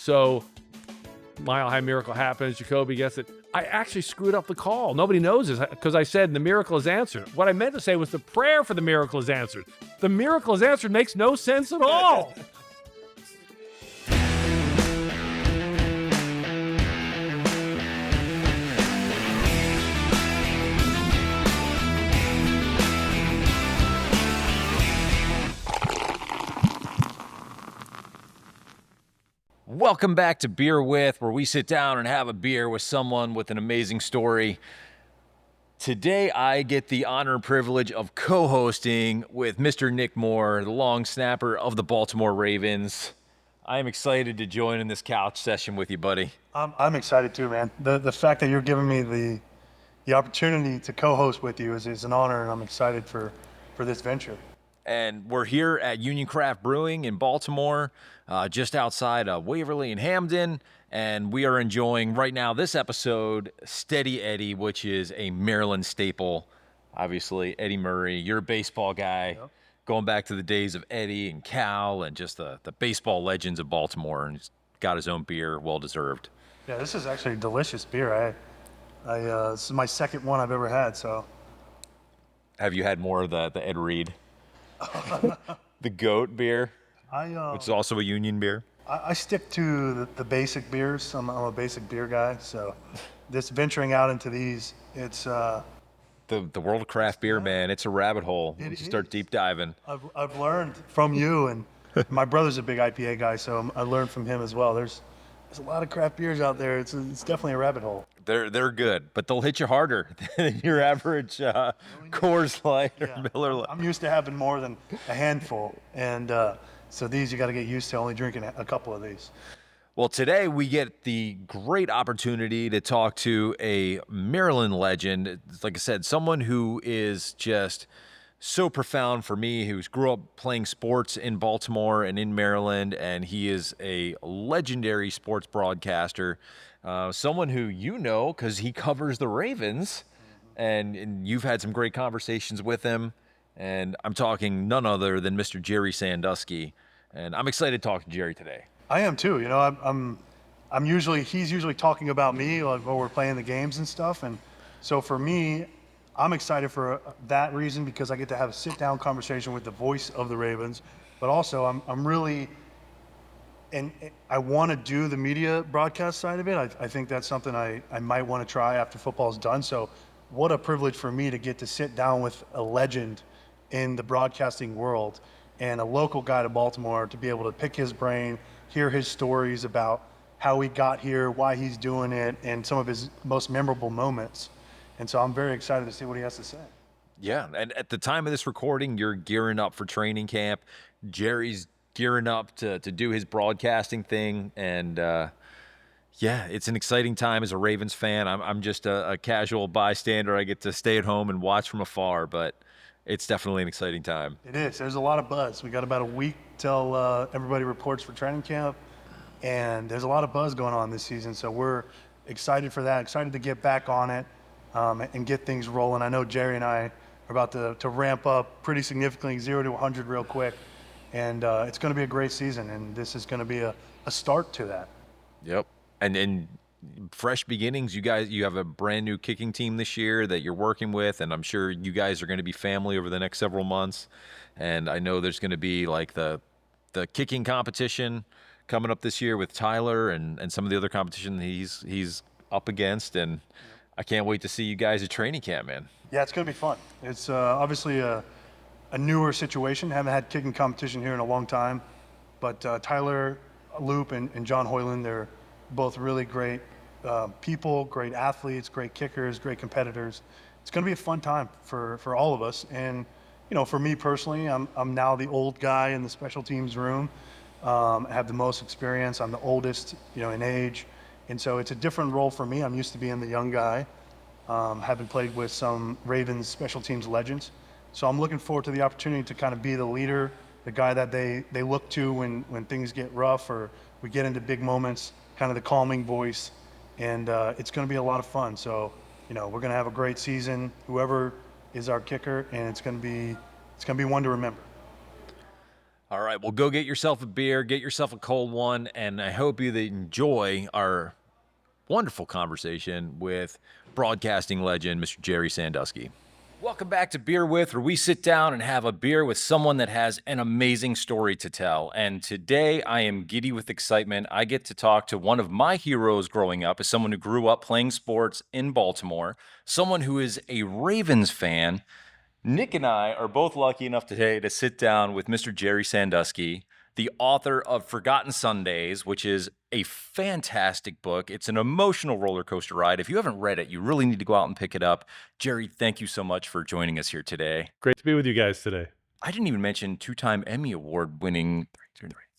So Mile High Miracle happens. Jacoby gets it. I actually screwed up the call. Nobody knows this because I said the miracle is answered. What I meant to say was the prayer for the miracle is answered. The miracle is answered makes no sense at all. Welcome back to Beer With, where we sit down and have a beer with someone with an amazing story. Today, I get the honor and privilege of co-hosting with Mr. Nick Moore, the long snapper of the Baltimore Ravens. I am excited to join in this couch session with you, buddy. I'm excited too, man. The fact that you're giving me the opportunity to co-host with you is an honor, and I'm excited for this venture. And we're here at Union Craft Brewing in Baltimore, just outside of Waverly and Hamden. And we are enjoying right now this episode, Steady Eddie, which is a Maryland staple. Obviously, Eddie Murray, you're a baseball guy, yep. Going back to the days of Eddie and Cal and just the baseball legends of Baltimore. And he's got his own beer, well-deserved. Yeah, this is actually a delicious beer. This is my second one I've ever had, so. Have you had more of the Ed Reed? The goat beer, which is also a Union beer. I stick to the basic beers. I'm a basic beer guy, so this venturing out into these, it's the world of craft beer, man. It's a rabbit hole. You start deep diving. I've learned from you, and my brother's a big IPA guy, so I learned from him as well. There's a lot of craft beers out there. It's definitely a rabbit hole. They're good, but they'll hit you harder than your average Coors Light or Miller Lite. I'm used to having more than a handful, and so these you got to get used to only drinking a couple of these. Well, today we get the great opportunity to talk to a Maryland legend. Like I said, someone who is just so profound for me, who's grew up playing sports in Baltimore and in Maryland, and he is a legendary sports broadcaster. Someone who you know because he covers the Ravens, and you've had some great conversations with him. And I'm talking none other than Mr. Gerry Sandusky, and I'm excited to talk to Gerry today. I am too. You know, he's usually talking about me like while we're playing the games and stuff, and so for me, I'm excited for that reason because I get to have a sit-down conversation with the voice of the Ravens, but also I'm really. And I want to do the media broadcast side of it. I think that's something I might want to try after football's done. So what a privilege for me to get to sit down with a legend in the broadcasting world and a local guy to Baltimore to be able to pick his brain, hear his stories about how he got here, why he's doing it, and some of his most memorable moments. And so I'm very excited to see what he has to say. Yeah, and at the time of this recording, you're gearing up for training camp. Gerry's gearing up to do his broadcasting thing, and it's an exciting time as a Ravens fan. I'm just a casual bystander. I get to stay at home and watch from afar, but it's definitely an exciting time. It is. There's a lot of buzz. We got about a week till everybody reports for training camp, and there's a lot of buzz going on this season, so we're excited for that, excited to get back on it and get things rolling. I know Gerry and I are about to ramp up pretty significantly, 0 to 100 real quick. And it's going to be a great season, and this is going to be a start to that. Yep. And fresh beginnings. You have a brand new kicking team this year that you're working with, and I'm sure you guys are going to be family over the next several months. And I know there's going to be like the kicking competition coming up this year with Tyler and some of the other competition he's up against. And I can't wait to see you guys at training camp, man. Yeah, it's going to be fun. It's obviously a newer situation. Haven't had kicking competition here in a long time, but Tyler Loop and John Hoyland, they're both really great people, great athletes, great kickers, great competitors. It's going to be a fun time for all of us. And you know, for me personally, I'm now the old guy in the special teams room. I have the most experience. I'm the oldest, in age, and so it's a different role for me. I'm used to being the young guy, having played with some Ravens special teams legends. So I'm looking forward to the opportunity to kind of be the leader, the guy that they look to when things get rough or we get into big moments, kind of the calming voice. And it's going to be a lot of fun. So, we're going to have a great season, whoever is our kicker, and it's going to be one to remember. All right, well, go get yourself a beer, get yourself a cold one, and I hope you enjoy our wonderful conversation with broadcasting legend, Mr. Gerry Sandusky. Welcome back to Beer With, where we sit down and have a beer with someone that has an amazing story to tell. And today I am giddy with excitement. I get to talk to one of my heroes growing up as someone who grew up playing sports in Baltimore, someone who is a Ravens fan. Nick and I are both lucky enough today to sit down with Mr. Gerry Sandusky, the author of Forgotten Sundays, which is a fantastic book. It's an emotional roller coaster ride. If you haven't read it, you really need to go out and pick it up. Gerry, thank you so much for joining us here today. Great to be with you guys today. I didn't even mention two-time Emmy Award winning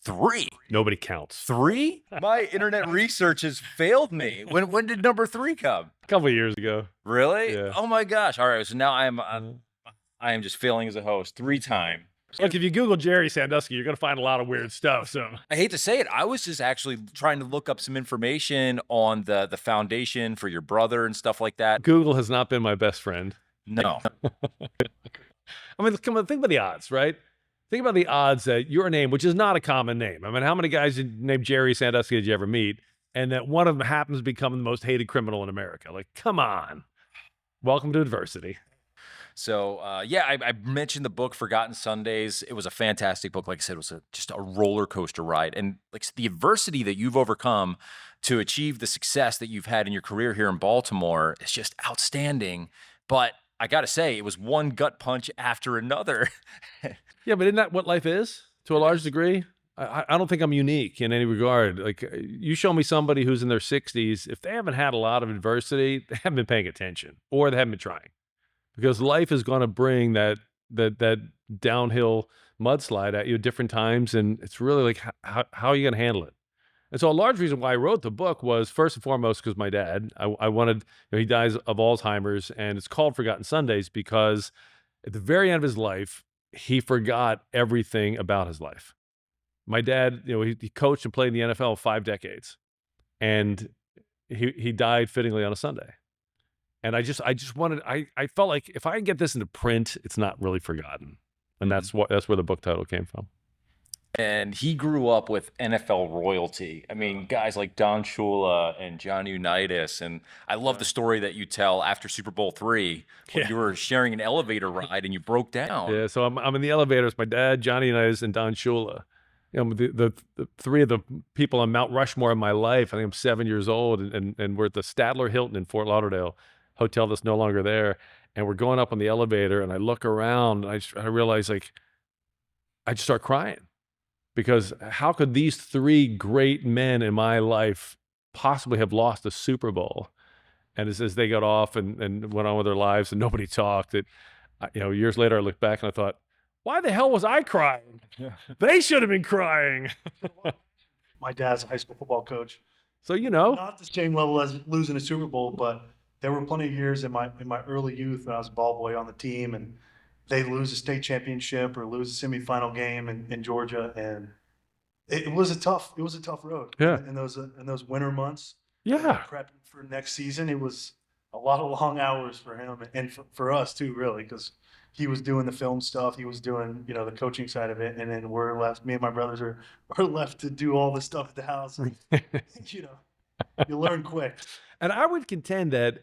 three. Nobody counts. Three? My internet research has failed me. When did number 3 come? A couple of years ago. Really? Yeah. Oh my gosh. All right. So now I am just failing as a host 3 times. Look, if you Google Gerry Sandusky, you're going to find a lot of weird stuff. So I hate to say it, I was just actually trying to look up some information on the foundation for your brother and stuff like that. Google has not been my best friend. No. I mean, come on, think about the odds, right? Think about the odds that your name, which is not a common name. I mean, how many guys named Gerry Sandusky did you ever meet? And that one of them happens to become the most hated criminal in America. Like, come on. Welcome to adversity. So, yeah, I mentioned the book Forgotten Sundays. It was a fantastic book. Like I said, it was just a roller coaster ride. And like the adversity that you've overcome to achieve the success that you've had in your career here in Baltimore is just outstanding. But I got to say, it was one gut punch after another. Yeah, but isn't that what life is to a large degree? I don't think I'm unique in any regard. Like, you show me somebody who's in their 60s, if they haven't had a lot of adversity, they haven't been paying attention or they haven't been trying. Because life is going to bring that downhill mudslide at you at different times, and it's really like, how are you going to handle it? And so a large reason why I wrote the book was, first and foremost, because my dad, I wanted, he dies of Alzheimer's, and it's called Forgotten Sundays because at the very end of his life, he forgot everything about his life. My dad, he coached and played in the NFL 5 decades, and he died fittingly on a Sunday. And I just wanted, I felt like if I can get this into print, it's not really forgotten. And that's where the book title came from. And he grew up with NFL royalty. I mean, guys like Don Shula and John Unitas. And I love the story that you tell after Super Bowl III when you were sharing an elevator ride and you broke down. Yeah, so I'm in the elevator. It's my dad, Johnny Unitas, and Don Shula. The 3 of the people on Mount Rushmore in my life. I think I'm 7 years old, and we're at the Statler Hilton in Fort Lauderdale, hotel that's no longer there, and we're going up on the elevator, and I look around, and I realize, like, I just start crying, because how could these 3 great men in my life possibly have lost a Super Bowl? And as they got off and went on with their lives, and nobody talked, years later I looked back and I thought, why the hell was I crying? They should have been crying. My dad's a high school football coach. So, not the same level as losing a Super Bowl, but there were plenty of years in my early youth when I was a ball boy on the team, and they lose a state championship or lose a semifinal game in Georgia, and it was a tough road. Yeah. In those winter months. Yeah. Prepping for next season, it was a lot of long hours for him and for us too, really, because he was doing the film stuff, he was doing the coaching side of it, and then we're left. Me and my brothers are left to do all the stuff at the house. And, you learn quick. And I would contend that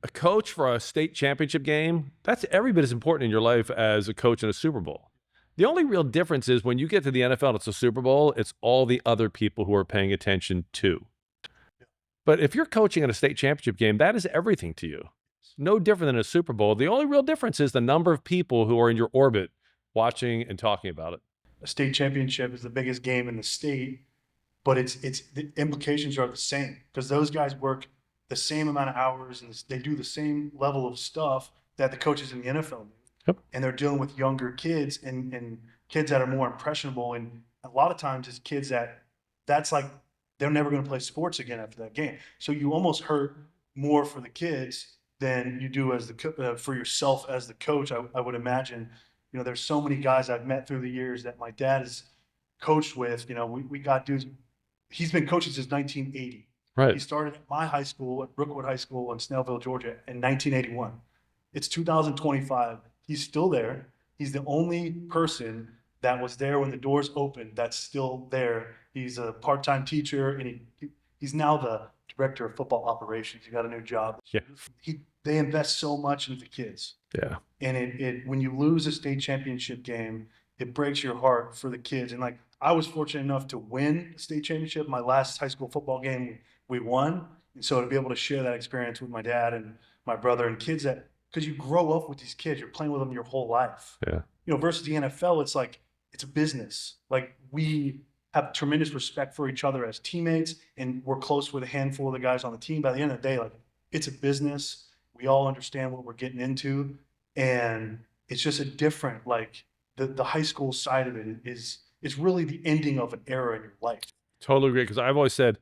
a coach for a state championship game, that's every bit as important in your life as a coach in a Super Bowl. The only real difference is when you get to the NFL, it's a Super Bowl, it's all the other people who are paying attention too. But if you're coaching in a state championship game, that is everything to you. No different than a Super Bowl. The only real difference is the number of people who are in your orbit watching and talking about it. A state championship is the biggest game in the state, but it's the implications are the same, because those guys work the same amount of hours and they do the same level of stuff that the coaches in the NFL do. Yep. And they're dealing with younger kids and kids that are more impressionable. And a lot of times it's kids that's like, they're never going to play sports again after that game. So you almost hurt more for the kids than you do as for yourself as the coach. I would imagine, there's so many guys I've met through the years that my dad has coached with. We got dudes. He's been coaching since 1980. Right. He started at my high school, at Brookwood High School in Snellville, Georgia, in 1981. It's 2025. He's still there. He's the only person that was there when the doors opened, that's still there. He's a part-time teacher, and he's now the director of football operations. He got a new job. Yeah. They invest so much into the kids. Yeah. And it when you lose a state championship game, it breaks your heart for the kids. And like, I was fortunate enough to win the state championship. My last high school football game, we won. And so to be able to share that experience with my dad and my brother and kids, that because you grow up with these kids, you're playing with them your whole life. Yeah. You know, versus the NFL, it's like, it's a business. Like, we have tremendous respect for each other as teammates, and we're close with a handful of the guys on the team. By the end of the day, like, it's a business. We all understand what we're getting into, and it's just a different, like, the high school side of it is really the ending of an era in your life. Totally agree. Because I've always said,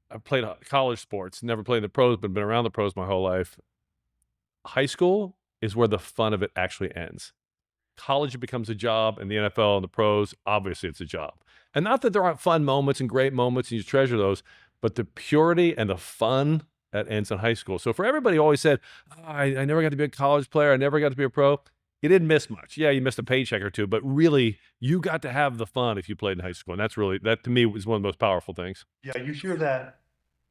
I've played college sports, never played the pros, but been around the pros my whole life. High school is where the fun of it actually ends. College, it becomes a job, and the NFL and the pros, obviously it's a job. And not that there aren't fun moments and great moments and you treasure those, but the purity and the fun that ends in high school. So for everybody who always said, oh, I never got to be a college player, I never got to be a pro, you didn't miss much. Yeah, you missed a paycheck or two, but really you got to have the fun if you played in high school. And that's really, that to me was one of the most powerful things. Yeah, you hear that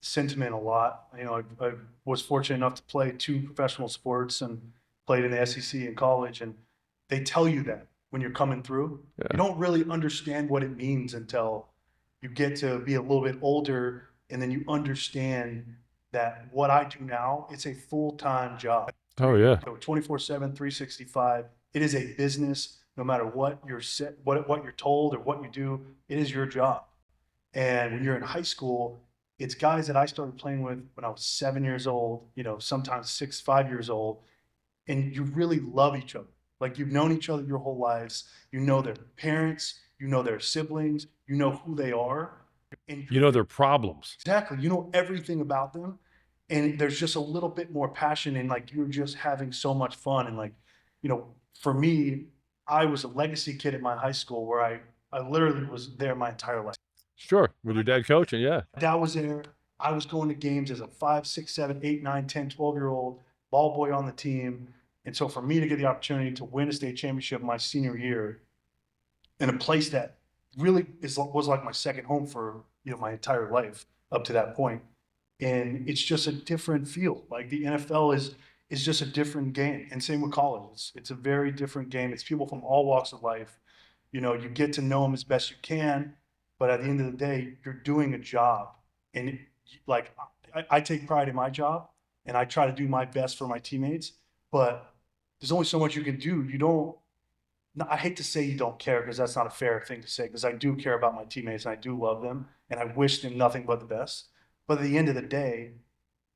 sentiment a lot. You know, I was fortunate enough to play 2 professional sports and played in the SEC in college, and they tell you that when you're coming through. Yeah. You don't really understand what it means until you get to be a little bit older, and then you understand that what I do now, it's a full-time job. Oh, yeah. So 24/7, 365. It is a business. No matter what you're what you're told or what you do, it is your job. And when you're in high school, it's guys that I started playing with when I was 7 years old, you know, sometimes 6, 5 years old, and you really love each other. Like, you've known each other your whole lives. You know their parents, you know their siblings, you know who they are. And You know their problems. exactly, you know everything about them. And there's just a little bit more passion, and like, you're just having so much fun. And like, you know, for me, I was a legacy kid at my high school where I literally was there my entire life. Sure. With your dad coaching, yeah. Dad was there. I was going to games as a 5, 6, 7, 8, 9, 10, 12-year-old ball boy on the team. And so for me to get the opportunity to win a state championship my senior year in a place that really was like my second home for, you know, my entire life up to that point. And it's just a different feel. Like, the NFL is just a different game. And same with college. It's a very different game. It's people from all walks of life. You know, you get to know them as best you can, but at the end of the day, you're doing a job. And like, I take pride in my job, and I try to do my best for my teammates, but there's only so much you can do. You don't, I hate to say you don't care, because that's not a fair thing to say, because I do care about my teammates and I do love them and I wish them nothing but the best. But at the end of the day,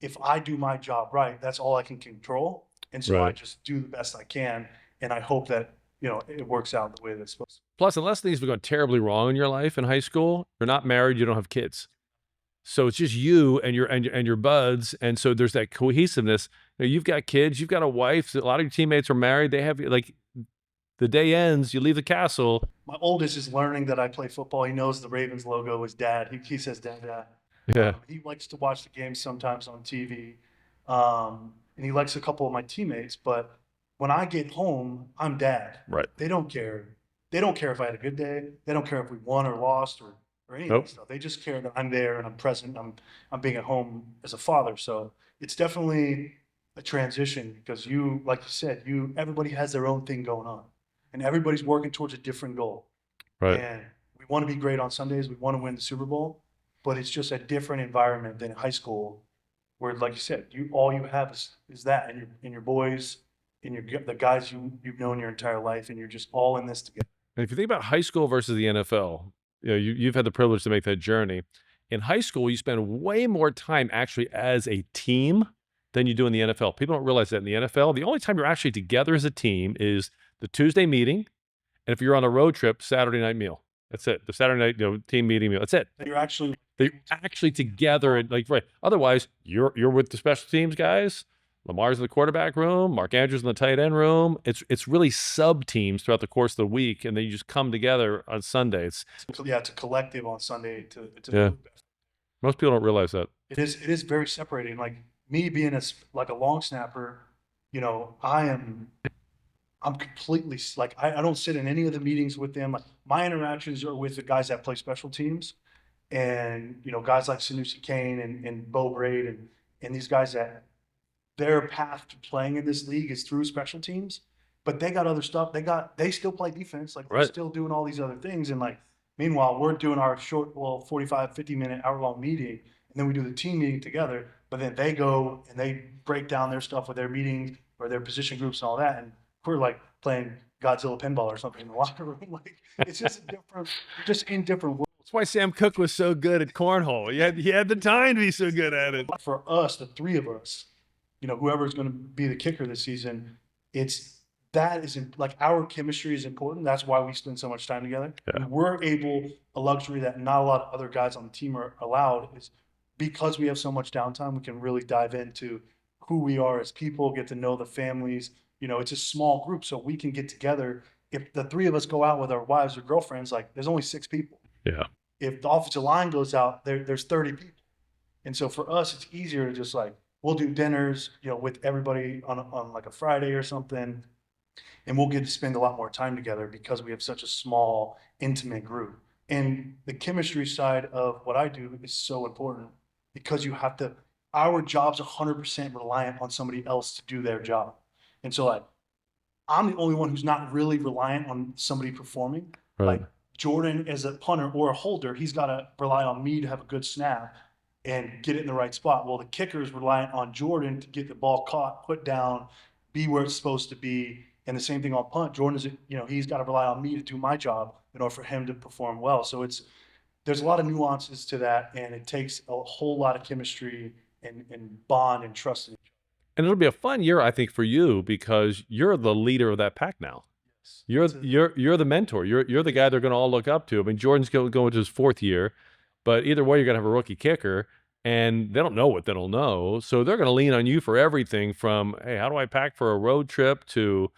if I do my job right, that's all I can control. And so I Right. just do the best I can. And I hope that, you know, it works out the way that it's supposed to. Plus, unless things have gone terribly wrong in your life in high school, you're not married, you don't have kids. So it's just you and your buds. And so there's that cohesiveness. You know, you've got kids, you've got a wife, a lot of your teammates are married. They have, like, the day ends, you leave the castle. My oldest is learning that I play football. He knows the Ravens logo is Dad. He says Dad, Dad. Yeah. He likes to watch the games sometimes on TV. And he likes a couple of my teammates, but when I get home, I'm Dad. Right. They don't care. They don't care if I had a good day. They don't care if we won or lost or any of Nope. that stuff. They just care that I'm there and I'm present. I'm being at home as a father. So it's definitely a transition, because you, like you said, everybody has their own thing going on, and everybody's working towards a different goal. Right. And we want to be great on Sundays. We want to win the Super Bowl, but it's just a different environment than in high school, where, like you said, all you have is that, and your boys, and the guys you've known your entire life, and you're just all in this together. And if you think about high school versus the NFL, you know, you've had the privilege to make that journey. In high school, you spend way more time actually as a team than you do in the NFL. People don't realize that in the NFL, the only time you're actually together as a team is the Tuesday meeting, and if you're on a road trip, Saturday night meal. That's it. The Saturday night, you know, team meeting meal. That's it. And you're actually They're actually together, and like, right. Otherwise, you're with the special teams guys. Lamar's in the quarterback room. Mark Andrews in the tight end room. It's really sub teams throughout the course of the week, and then you just come together on Sunday. It's it's a collective on Sunday to Yeah. do the best. most people don't realize that. It is very separating. Like, me being like a long snapper, you know, I'm I'm completely like, I don't sit in any of the meetings with them. Like, my interactions are with the guys that play special teams, and guys like Sandusky Kane and Bo Braid and these guys that their path to playing in this league is through special teams, but they got other stuff. They still play defense. Like, they're Right. still doing all these other things. And like, meanwhile, we're doing our short, 45, 50-minute, hour-long meeting, and then we do the team meeting together. But then they go and they break down their stuff with their meetings or their position groups and all that. And we're like playing Godzilla pinball or something in the locker room. Like, it's just just in different worlds. That's why Sam Cooke was so good at cornhole. He had the time to be so good at it. For us, the three of us, whoever's going to be the kicker this season, like, our chemistry is important. That's why we spend so much time together. Yeah. We're able, a luxury that not a lot of other guys on the team are allowed, is because we have so much downtime, we can really dive into who we are as people, get to know the families. It's a small group, so we can get together. If the three of us go out with our wives or girlfriends, like, there's only 6 people. Yeah. If the offensive line goes out, there's 30 people. And so for us, it's easier to just, like, we'll do dinners, with everybody on like a Friday or something, and we'll get to spend a lot more time together because we have such a small, intimate group. And the chemistry side of what I do is so important because our job's 100% reliant on somebody else to do their job. And so, like, I'm the only one who's not really reliant on somebody performing. Right. Like, Jordan, as a punter or a holder, he's got to rely on me to have a good snap and get it in the right spot. Well, the kicker is reliant on Jordan to get the ball caught, put down, be where it's supposed to be. And the same thing on punt. Jordan is, he's got to rely on me to do my job in order for him to perform well. So there's a lot of nuances to that, and it takes a whole lot of chemistry and bond and trust in each other. And it'll be a fun year, I think, for you because you're the leader of that pack now. You're the mentor. You're the guy they're going to all look up to. I mean, Jordan's going into his 4th year, but either way, you're going to have a rookie kicker, and they don't know what they don't know. So they're going to lean on you for everything from, hey, how do I pack for a road trip to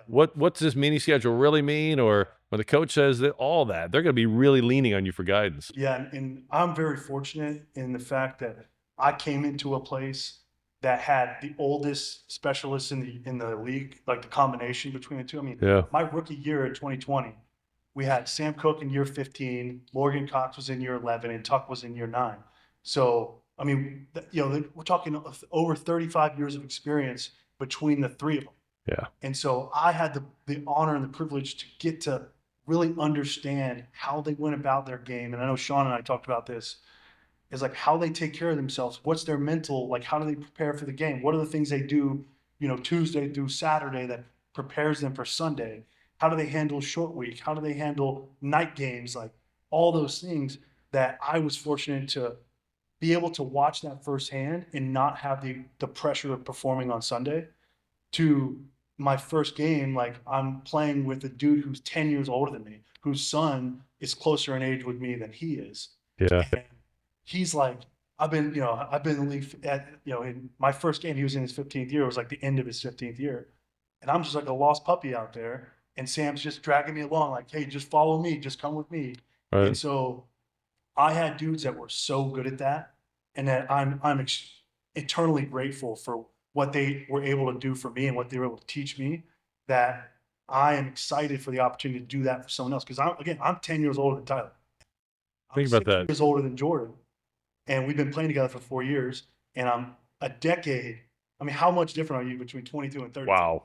what's this mini schedule really mean? Or when the coach says that, all that, they're going to be really leaning on you for guidance. Yeah, and I'm very fortunate in the fact that I came into a place that had the oldest specialists in the league, like the combination between the two. I mean, my rookie year in 2020, we had Sam Cooke in year 15, Morgan Cox was in year 11, and Tuck was in year 9. So, I mean, we're talking over 35 years of experience between the three of them. Yeah. And so I had the honor and the privilege to get to really understand how they went about their game. And I know Sean and I talked about this, is like how they take care of themselves. What's their mental, like, how do they prepare for the game? What are the things they do, Tuesday through Saturday that prepares them for Sunday? How do they handle short week? How do they handle night games? Like, all those things that I was fortunate to be able to watch that firsthand and not have the pressure of performing on Sunday. To my first game, like, I'm playing with a dude who's 10 years older than me, whose son is closer in age with me than he is. Yeah. And he's like, I've been in the league in my first game, he was in his 15th year. It was like the end of his 15th year. And I'm just like a lost puppy out there. And Sam's just dragging me along, like, hey, just follow me, just come with me. Right. And so I had dudes that were so good at that, and that I'm eternally grateful for what they were able to do for me and what they were able to teach me, that I am excited for the opportunity to do that for someone else. Because I'm 10 years older than Tyler. Think about that. 6 years older than Jordan. And we've been playing together for 4 years, and I'm a decade. I mean, how much different are you between 22 and 32? Wow.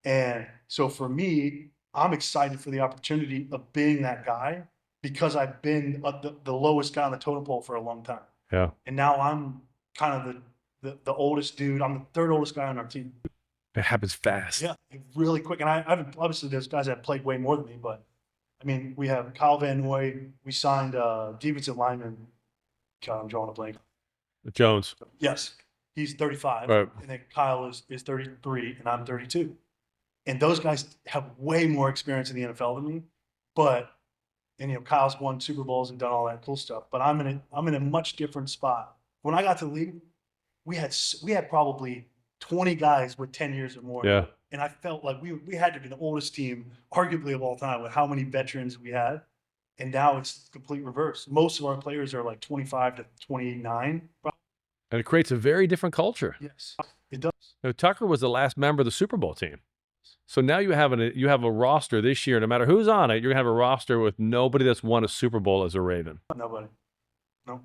And so for me, I'm excited for the opportunity of being that guy, because I've been the lowest guy on the totem pole for a long time. Yeah. And now I'm kind of the oldest dude. I'm the 3rd oldest guy on our team. It happens fast. Yeah, really quick. And I haven't, obviously there's guys that have played way more than me, but I mean, we have Kyle Van Noy. We signed defensive lineman. God, I'm drawing a blank. Jones. Yes, he's 35. Right. And then Kyle is 33, and I'm 32. And those guys have way more experience in the NFL than me. But, and Kyle's won Super Bowls and done all that cool stuff. But I'm in a much different spot. When I got to the league, we had probably 20 guys with 10 years or more. Yeah. And I felt like we had to be the oldest team, arguably, of all time, with how many veterans we had. And now it's complete reverse. Most of our players are like 25 to 29. And it creates a very different culture. Yes, it does. Tucker was the last member of the Super Bowl team. So now you have a roster this year. No matter who's on it, you're gonna have a roster with nobody that's won a Super Bowl as a Raven. Nobody. No.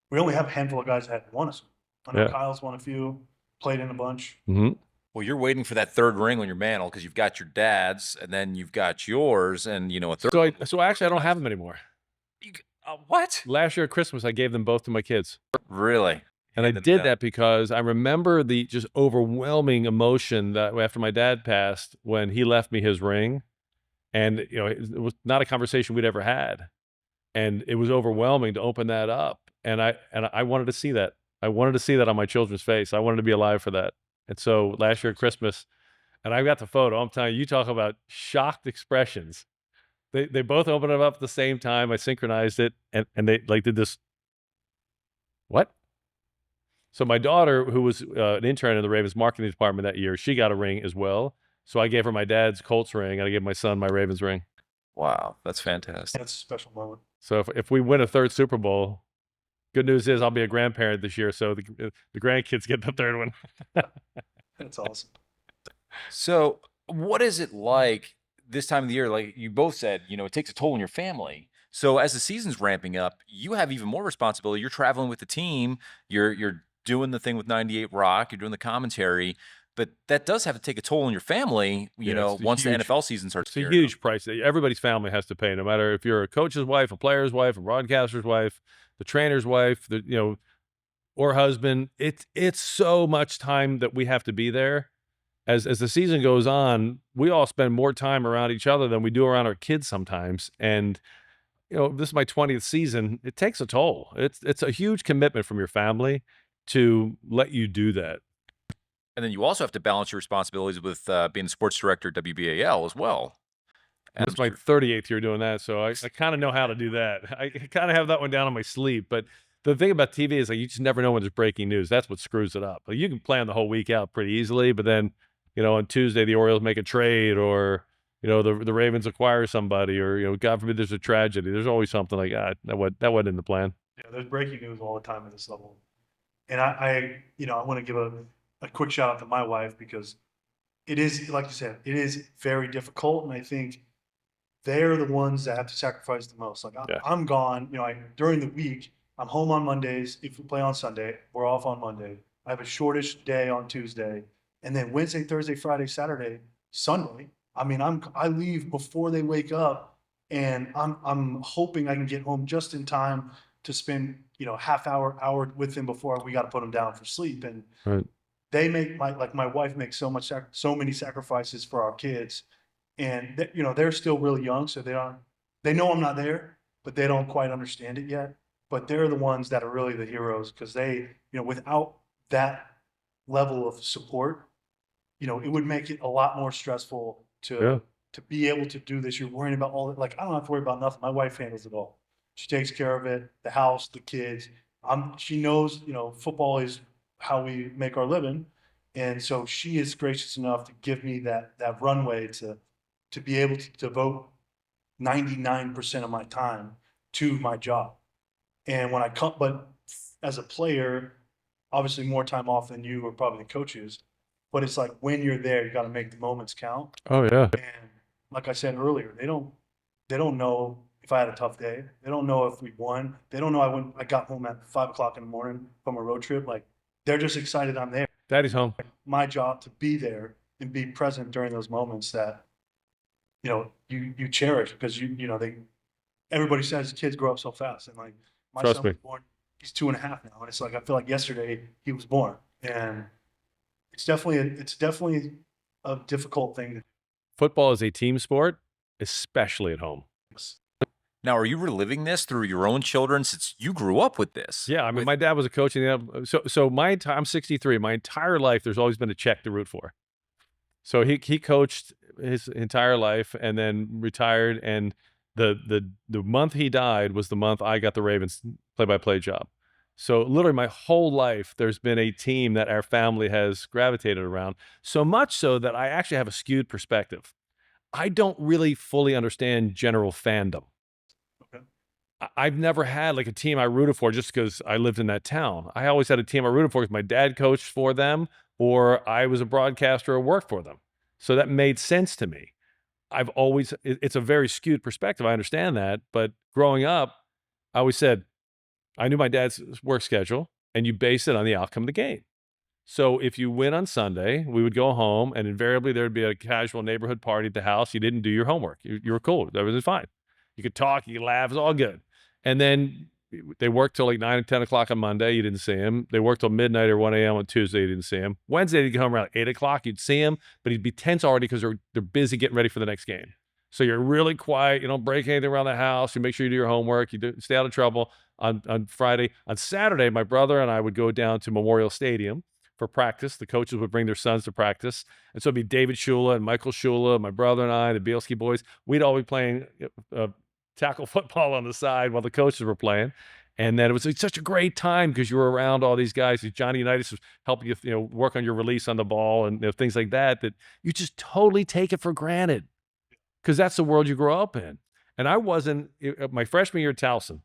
We only have a handful of guys that won us. I know Yeah. Kyle's won a few, played in a bunch. Mm-hmm. Well, you're waiting for that third ring on your mantle because you've got your dad's, and then you've got yours, and a third. So actually, I don't have them anymore. What? Last year at Christmas, I gave them both to my kids. Really? And I did that because I remember the just overwhelming emotion that after my dad passed when he left me his ring. And, it was not a conversation we'd ever had. And it was overwhelming to open that up. And I wanted to see that. I wanted to see that on my children's face. I wanted to be alive for that. And so last year at Christmas, and I got the photo, I'm telling you, talk about shocked expressions. They both opened it up at the same time. I synchronized it, and they did this. What? So my daughter, who was an intern in the Ravens marketing department that year, she got a ring as well. So I gave her my dad's Colts ring, and I gave my son my Ravens ring. Wow, that's fantastic. That's a special moment. So if we win a third Super Bowl, good news is I'll be a grandparent this year, so the grandkids get the third one. That's awesome. So what is it like this time of the year? Like you both said, it takes a toll on your family. So as the season's ramping up, you have even more responsibility. You're traveling with the team. You're doing the thing with 98 Rock. You're doing the commentary. But that does have to take a toll on your family, once the NFL season starts. It's a huge price that everybody's family has to pay, no matter if you're a coach's wife, a player's wife, a broadcaster's wife, the trainer's wife, or husband. It's so much time that we have to be there. As the season goes on, we all spend more time around each other than we do around our kids sometimes. And this is my 20th season. It takes a toll. It's a huge commitment from your family to let you do that. And then you also have to balance your responsibilities with being the sports director at WBAL as well. And it's my 38th year doing that, so I kind of know how to do that. I kind of have that one down on my sleeve. But the thing about TV is you just never know when there's breaking news. That's what screws it up. You can plan the whole week out pretty easily, but then on Tuesday the Orioles make a trade, or the Ravens acquire somebody, or God forbid there's a tragedy. There's always something like that wasn't in the plan. Yeah, there's breaking news all the time at this level. And I want to give a quick shout out to my wife, because it is, like you said, it is very difficult. And I think they're the ones that have to sacrifice the most. Like I'm gone, during the week, I'm home on Mondays. If we play on Sunday, we're off on Monday. I have a shortish day on Tuesday. And then Wednesday, Thursday, Friday, Saturday, Sunday, I leave before they wake up, and I'm hoping I can get home just in time to spend, half hour with them before we got to put them down for sleep. And Right. They make my wife makes so many sacrifices for our kids, and they're still really young, so they know I'm not there, but they don't quite understand it yet. But they're the ones that are really the heroes, because they, without that level of support, it would make it a lot more stressful to be able to do this. You're worrying about all that. Like, I don't have to worry about nothing. My wife handles it all. She takes care of it, the house, the kids. She knows, football is how we make our living. And so she is gracious enough to give me that runway to be able to devote 99% of my time to my job. And when I come, but as a player, obviously more time off than you or probably the coaches. But it's like when you're there, you got to make the moments count. Oh yeah. And like I said earlier, they don't know if I had a tough day. They don't know if we won. They don't know I got home at 5 o'clock in the morning from a road trip. Like, they're just excited I'm there. Daddy's home. My job to be there and be present during those moments that you cherish, because everybody says kids grow up so fast, and like my Trust son me. was born, he's 2.5 now, and it's like I feel like yesterday he was born, and it's definitely a difficult thing. Football is a team sport, especially at home. Now, are you reliving this through your own children, since you grew up with this? Yeah, my dad was a coach in the I'm 63. My entire life, there's always been a check to root for. So he coached his entire life and then retired. And the month he died was the month I got the Ravens play-by-play job. So literally my whole life, there's been a team that our family has gravitated around, so much so that I actually have a skewed perspective. I don't really fully understand general fandom. I've never had like a team I rooted for just because I lived in that town. I always had a team I rooted for because my dad coached for them, or I was a broadcaster or worked for them. So that made sense to me. It's a very skewed perspective. I understand that. But growing up, I always said, I knew my dad's work schedule, and you base it on the outcome of the game. So if you win on Sunday, we would go home, and invariably there would be a casual neighborhood party at the house. You didn't do your homework. You were cool. That was fine. You could talk, you could laugh, it was all good. And then they worked till like 9 or 10 o'clock on Monday. You didn't see him. They worked till midnight or 1 a.m. on Tuesday. You didn't see him. Wednesday, they'd get home around 8 o'clock. You'd see him, but he'd be tense already because they're busy getting ready for the next game. So you're really quiet. You don't break anything around the house. You make sure you do your homework. You stay out of trouble on Friday. On Saturday, my brother and I would go down to Memorial Stadium for practice. The coaches would bring their sons to practice. And so it'd be David Shula and Michael Shula, my brother and I, the Bielski boys. We'd all be playing tackle football on the side while the coaches were playing. And then it was such a great time because you were around all these guys. Johnny Unitas was helping you, work on your release on the ball and things like that you just totally take it for granted because that's the world you grow up in. And I wasn't, my freshman year at Towson,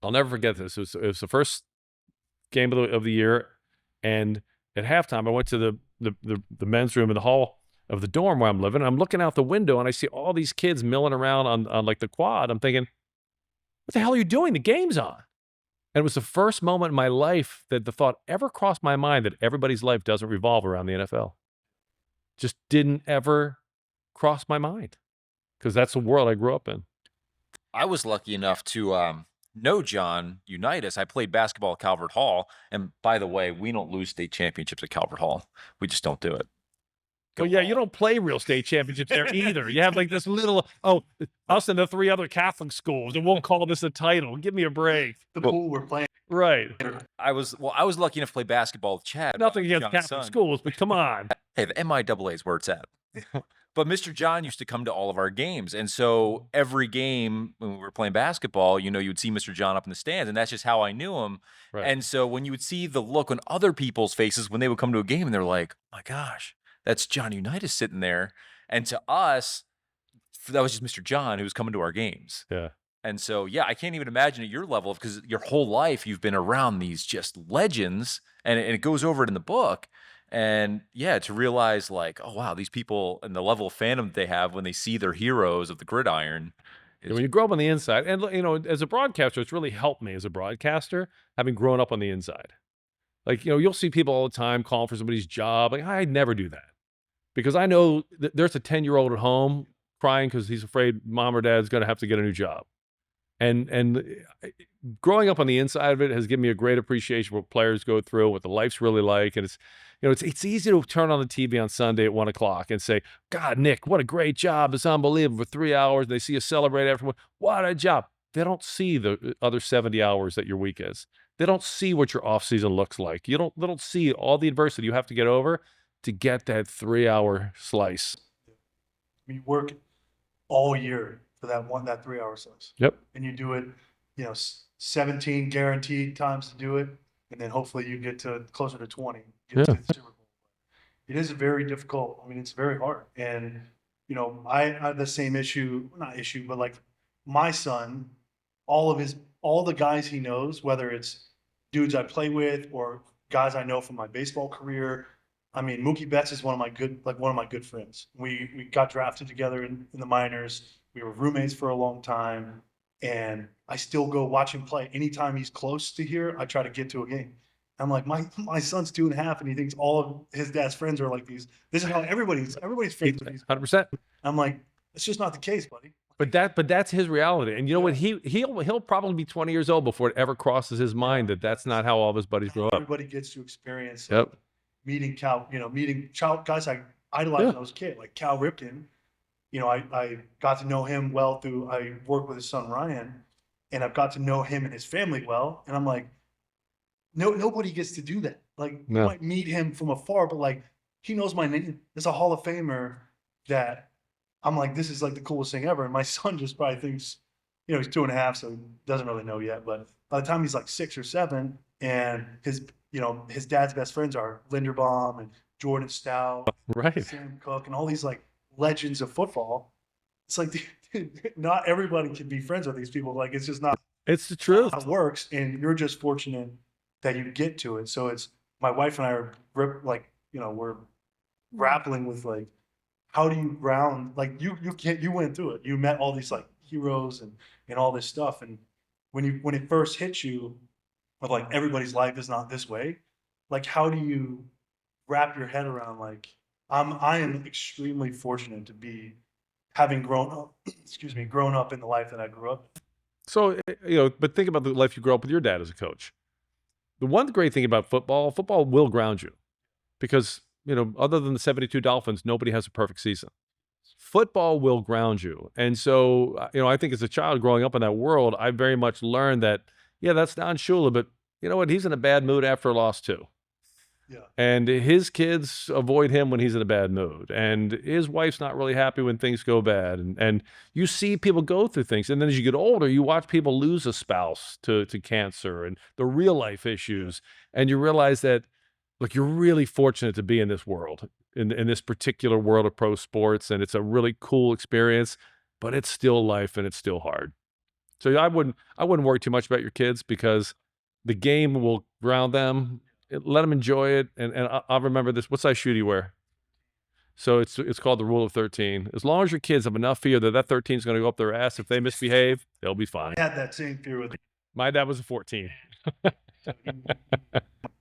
I'll never forget this. It was the first game of the year. And at halftime, I went to the men's room in the hall of the dorm where I'm living. And I'm looking out the window and I see all these kids milling around on like the quad. I'm thinking, what the hell are you doing? The game's on. And it was the first moment in my life that the thought ever crossed my mind that everybody's life doesn't revolve around the NFL. Just didn't ever cross my mind because that's the world I grew up in. I was lucky enough to know John Unitas. I played basketball at Calvert Hall. And by the way, we don't lose state championships at Calvert Hall. We just don't do it. Well, yeah, you don't play real state championships there either. You have like this little, us and the 3 other Catholic schools, and we'll call this a title. Give me a break. The pool we're playing. Right. I was lucky enough to play basketball with Chad. Nothing against John's Catholic son. schools, but come on. Hey, the MIAA is where it's at. But Mr. John used to come to all of our games. And so every game when we were playing basketball, you'd see Mr. John up in the stands. And that's just how I knew him. Right. And so when you would see the look on other people's faces when they would come to a game and they're like, oh my gosh, that's John Unitas sitting there. And to us, that was just Mr. John who was coming to our games. Yeah. And so, yeah, I can't even imagine at your level because your whole life you've been around these just legends and it goes over it in the book. And yeah, to realize like, oh, wow, these people and the level of fandom that they have when they see their heroes of the gridiron. When you grow up on the inside, and as a broadcaster, it's really helped me as a broadcaster, having grown up on the inside. Like, you'll see people all the time calling for somebody's job. Like, I'd never do that because I know that there's a 10-year-old at home crying because he's afraid mom or dad's going to have to get a new job. And growing up on the inside of it has given me a great appreciation for what players go through, what the life's really like. And it's easy to turn on the TV on Sunday at 1 o'clock and say, God, Nick, what a great job. It's unbelievable for 3 hours. They see you celebrate afterward. What a job. They don't see the other 70 hours that your week is. They don't see what your off season looks like. They don't see all the adversity you have to get over to get that 3-hour slice. You work all year for that 3-hour slice. Yep. And you do it, 17 guaranteed times to do it, and then hopefully you get to closer to 20. Get to the Super Bowl. It is very difficult. I mean, it's very hard. And I have the same but like my son, all the guys he knows, whether it's dudes I play with or guys I know from my baseball career. I mean, Mookie Betts is one of my good friends. We got drafted together in the minors. We were roommates for a long time, and I still go watch him play. Anytime he's close to here, I try to get to a game. I'm like, my son's 2.5, and he thinks all of his dad's friends are like these. This is how everybody's friends with these. 100%. I'm like, it's just not the case, buddy. But that's his reality. And you know what? He'll probably be 20 years old before it ever crosses his mind that that's not how all of his buddies grow up. Everybody gets to experience Yep. meeting guys I idolized when I was a kid, like Cal Ripken. I got to know him well I worked with his son Ryan, and I've got to know him and his family well. And I'm like, nobody gets to do that. Like, No. you might meet him from afar, but like, he knows my name. There's a Hall of Famer that I'm like, this is like the coolest thing ever. And my son just probably thinks, he's 2.5, so he doesn't really know yet. But by the time he's like 6 or 7, and his dad's best friends are Linderbaum and Jordan Stout, Right. Sam Cooke, and all these like legends of football. It's like, not everybody can be friends with these people. Like, it's just not It's the truth. how it works. And you're just fortunate that you get to it. So it's my wife and I are we're grappling with like how do you ground, like you went through it. You met all these like heroes and all this stuff. And when it first hits you of like everybody's life is not this way, like how do you wrap your head around like I am extremely fortunate to be having grown up, excuse me, grown up in the life that I grew up. So, but think about the life you grew up with your dad as a coach. The one great thing about football will ground you because, other than the 72 Dolphins, nobody has a perfect season. Football will ground you. And so, I think as a child growing up in that world, I very much learned that, yeah, that's Don Shula, but you know what? He's in a bad mood after a loss too. Yeah. And his kids avoid him when he's in a bad mood. And his wife's not really happy when things go bad. And you see people go through things. And then as you get older, you watch people lose a spouse to cancer and the real life issues. And you realize that, look, you're really fortunate to be in this world, in this particular world of pro sports. And it's a really cool experience, but it's still life and it's still hard. So I wouldn't worry too much about your kids because the game will ground them. Let them enjoy it, and I'll remember this. What size shoe do you wear? So it's called the rule of 13. As long as your kids have enough fear that 13 is going to go up their ass, if they misbehave, they'll be fine. I had that same fear with My dad was a 14.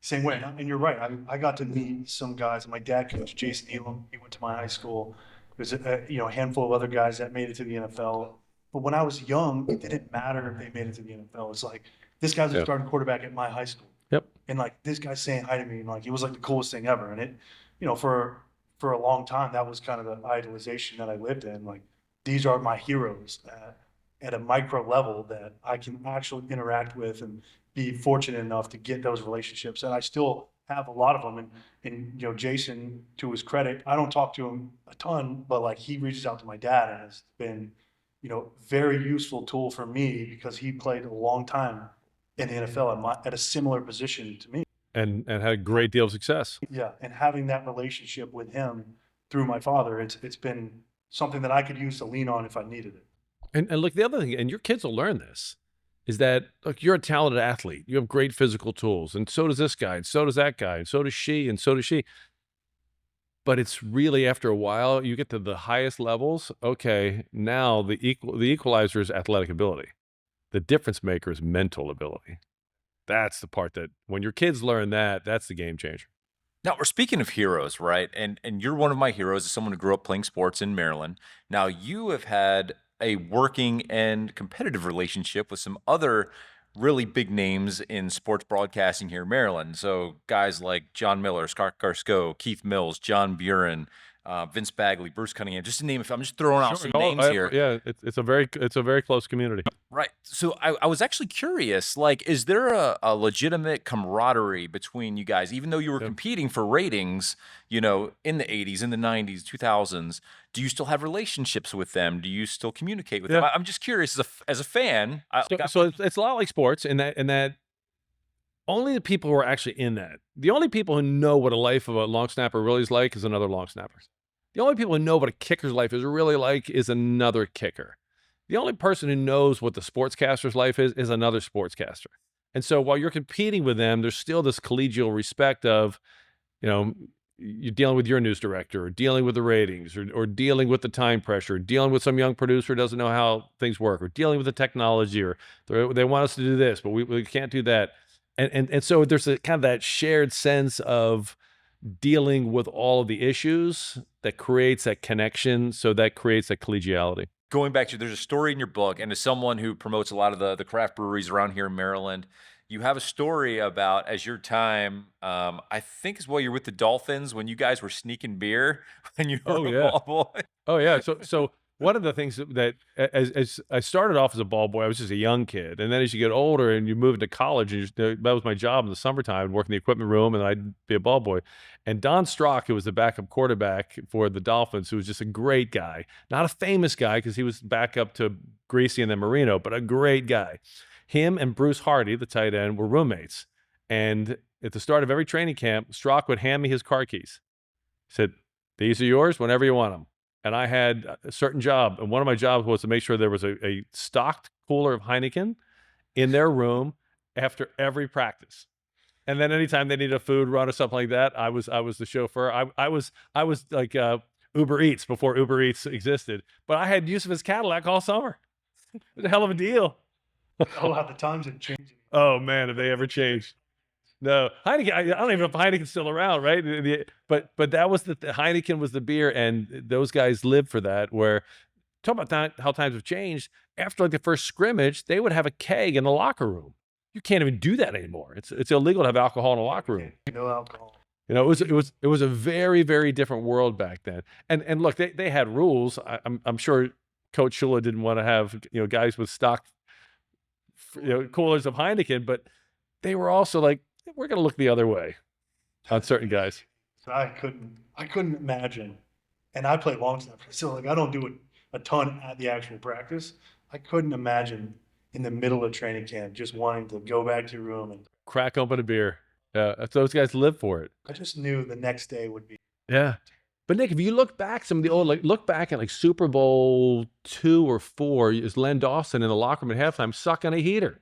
same way. And you're right. I got to meet some guys. My dad coached Jason Elam. He went to my high school. There's a handful of other guys that made it to the NFL. But when I was young, it didn't matter if they made it to the NFL. It's like this guy's a starting quarterback at my high school. Yep. And like this guy's saying hi to me, and like it was like the coolest thing ever. And it, for a long time, that was kind of the idolization that I lived in. Like these are my heroes at a micro level that I can actually interact with and be fortunate enough to get those relationships. And I still have a lot of them. And Jason, to his credit, I don't talk to him a ton, but like he reaches out to my dad and has been, very useful tool for me because he played a long time in the NFL at a similar position to me. And had a great deal of success. Yeah, and having that relationship with him through my father, it's been something that I could use to lean on if I needed it. And look, the other thing, and your kids will learn this, is that, look, you're a talented athlete. You have great physical tools, and so does this guy, and so does that guy, and so does she, and so does she. But it's really after a while, you get to the highest levels. Okay, now the equalizer is athletic ability. The difference maker is mental ability. That's the part that when your kids learn that, that's the game changer. Now, we're speaking of heroes, right? And you're one of my heroes as someone who grew up playing sports in Maryland. Now, you have had a working and competitive relationship with some other really big names in sports broadcasting here in Maryland. So guys like John Miller, Scott Garsko, Keith Mills, John Buren, Vince Bagley, Bruce Cunningham, just to name, if I'm just throwing out some names here. Yeah, it's a very close community. Right. So I was actually curious, like, is there a legitimate camaraderie between you guys, even though you were competing for ratings, in the 80s, in the 90s, 2000s? Do you still have relationships with them? Do you still communicate with them? I'm just curious as a fan. So it's a lot like sports in that only the people who are actually in that, the only people who know what a life of a long snapper really is like is another long snapper. The only people who know what a kicker's life is really like is another kicker. The only person who knows what the sportscaster's life is another sportscaster. And so while you're competing with them, there's still this collegial respect of, you're dealing with your news director or dealing with the ratings or dealing with the time pressure, dealing with some young producer who doesn't know how things work or dealing with the technology or they want us to do this, but we can't do that. And so there's a kind of that shared sense of dealing with all of the issues that creates that connection. So that creates that collegiality. Going back to, there's a story in your book, and as someone who promotes a lot of the craft breweries around here in Maryland, you have a story about as your time, I think is while you're with the Dolphins, when you guys were sneaking beer when you were a ball boy. Oh yeah. So one of the things that as I started off as a ball boy, I was just a young kid. And then as you get older and you move into college, and that was my job in the summertime, working the equipment room, and I'd be a ball boy. And Don Strock, who was the backup quarterback for the Dolphins, who was just a great guy, not a famous guy because he was back up to Greasy and then Marino, but a great guy. Him and Bruce Hardy, the tight end, were roommates. And at the start of every training camp, Strock would hand me his car keys. He said, "These are yours whenever you want them." And I had a certain job. And one of my jobs was to make sure there was a stocked cooler of Heineken in their room after every practice. And then anytime they needed a food run or something like that, I was the chauffeur. I was like Uber Eats before Uber Eats existed. But I had use of his Cadillac all summer. It was a hell of a deal. Oh, how the times have changed. Oh man, have they ever changed? No, Heineken. I don't even know if Heineken's still around, right? But that was the Heineken was the beer, and those guys lived for that. Where talk about how times have changed. After like the first scrimmage, they would have a keg in the locker room. You can't even do that anymore. It's illegal to have alcohol in a locker room. No alcohol. You know, it was a very, very different world back then. And look, they had rules. I'm sure Coach Shula didn't want to have, you know, guys with stock, you know, coolers of Heineken, but they were also like, we're going to look the other way on certain guys. So I couldn't imagine. And I play long snapper, so like I don't do it a ton at the actual practice. I couldn't imagine in the middle of training camp just wanting to go back to your room and Crack open a beer. Those guys live for it. I just knew the next day would be. Yeah. But Nick, if you look back, some of the old, like look back at like Super Bowl 2 or 4, is Len Dawson in the locker room at halftime sucking a heater.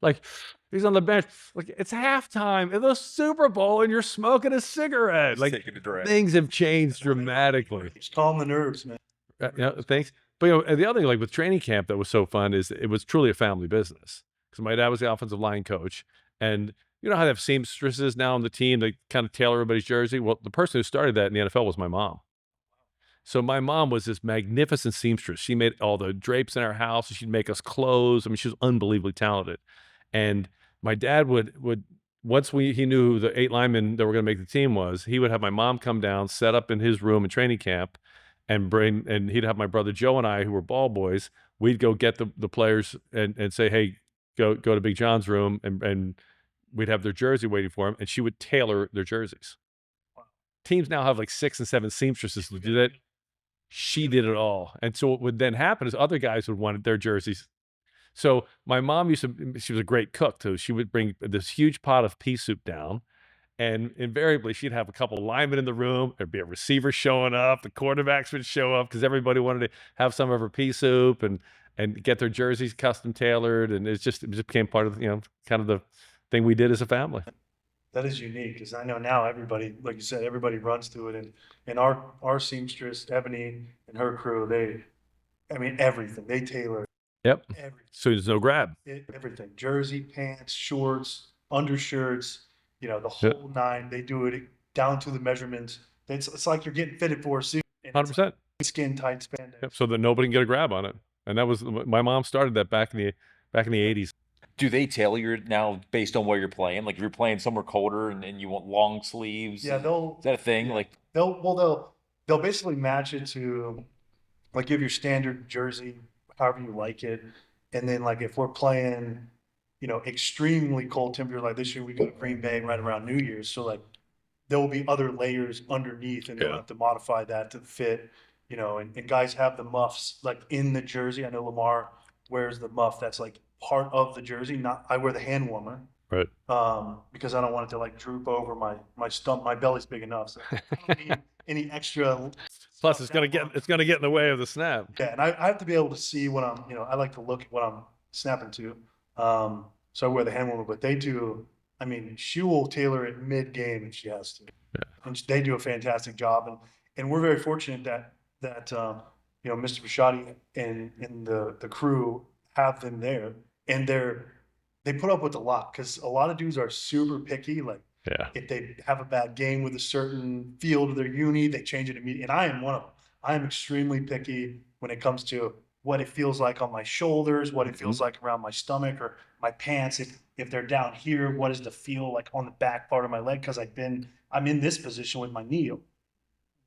Like he's on the bench. Like it's halftime in the Super Bowl and you're smoking a cigarette. Like things have changed dramatically. Just calm the nerves, man. You know, thanks. But you know, and the other thing, like with training camp, that was so fun is it was truly a family business. Because my dad was the offensive line coach, and you know how they have seamstresses now on the team that kind of tailor everybody's jersey. Well, the person who started that in the NFL was my mom. So my mom was this magnificent seamstress. She made all the drapes in our house. She'd make us clothes. I mean, she was unbelievably talented. And my dad would once he knew who the 8 linemen that were going to make the team was, he would have my mom come down, set up in his room in training camp, and he'd have my brother Joe and I, who were ball boys. We'd go get the players and say, hey, go to Big John's room, and we'd have their jersey waiting for him, and she would tailor their jerseys. Teams now have like 6 and 7 seamstresses to do that. She did it all. And so what would then happen is other guys would want their jerseys. So my mom she was a great cook too. She would bring this huge pot of pea soup down, and invariably she'd have a couple of linemen in the room. There'd be a receiver showing up. The quarterbacks would show up because everybody wanted to have some of her pea soup and get their jerseys custom tailored. And it just became part of, you know, kind of the thing we did as a family. That is unique because I know now everybody, like you said, everybody runs to it. And our seamstress, Ebony, and her crew, everything. They tailor Yep. everything. So there's no grab. Everything. Jersey, pants, shorts, undershirts, you know, the whole nine. They do it down to the measurements. It's like you're getting fitted for a suit. 100%. Skin tight spandex. Yep. So that nobody can get a grab on it. And that was, my mom started that back in the 80s. Do they tailor it now based on where you're playing? Like if you're playing somewhere colder and you want long sleeves? Yeah, is that a thing? Yeah. Like they'll basically match it to like give your standard jersey, however you like it. And then like if we're playing, you know, extremely cold temperature, like this year we got Green Bay right around New Year's. So like there will be other layers underneath and they'll have to modify that to fit, you know, and guys have the muffs like in the jersey. I know Lamar wears the muff that's like part of the jersey. I wear the hand warmer. Right. Because I don't want it to like droop over my stump. My belly's big enough, so I don't need any extra. Plus, it's gonna get in the way of the snap. Yeah, and I have to be able to see what I'm. You know, I like to look at what I'm snapping to. So I wear the hand warmer, but they do. I mean, she will tailor it mid-game if she has to. Yeah. And they do a fantastic job, and we're very fortunate that you know, Mr. Bishotti and the crew have them there, and they put up with a lot because a lot of dudes are super picky. Like, if they have a bad game with a certain field of their uni, they change it immediately. And I am one of them. I am extremely picky when it comes to what it feels like on my shoulders, what it feels like around my stomach or my pants. If they're down here, what does the feel like on the back part of my leg? Because I'm in this position with my knee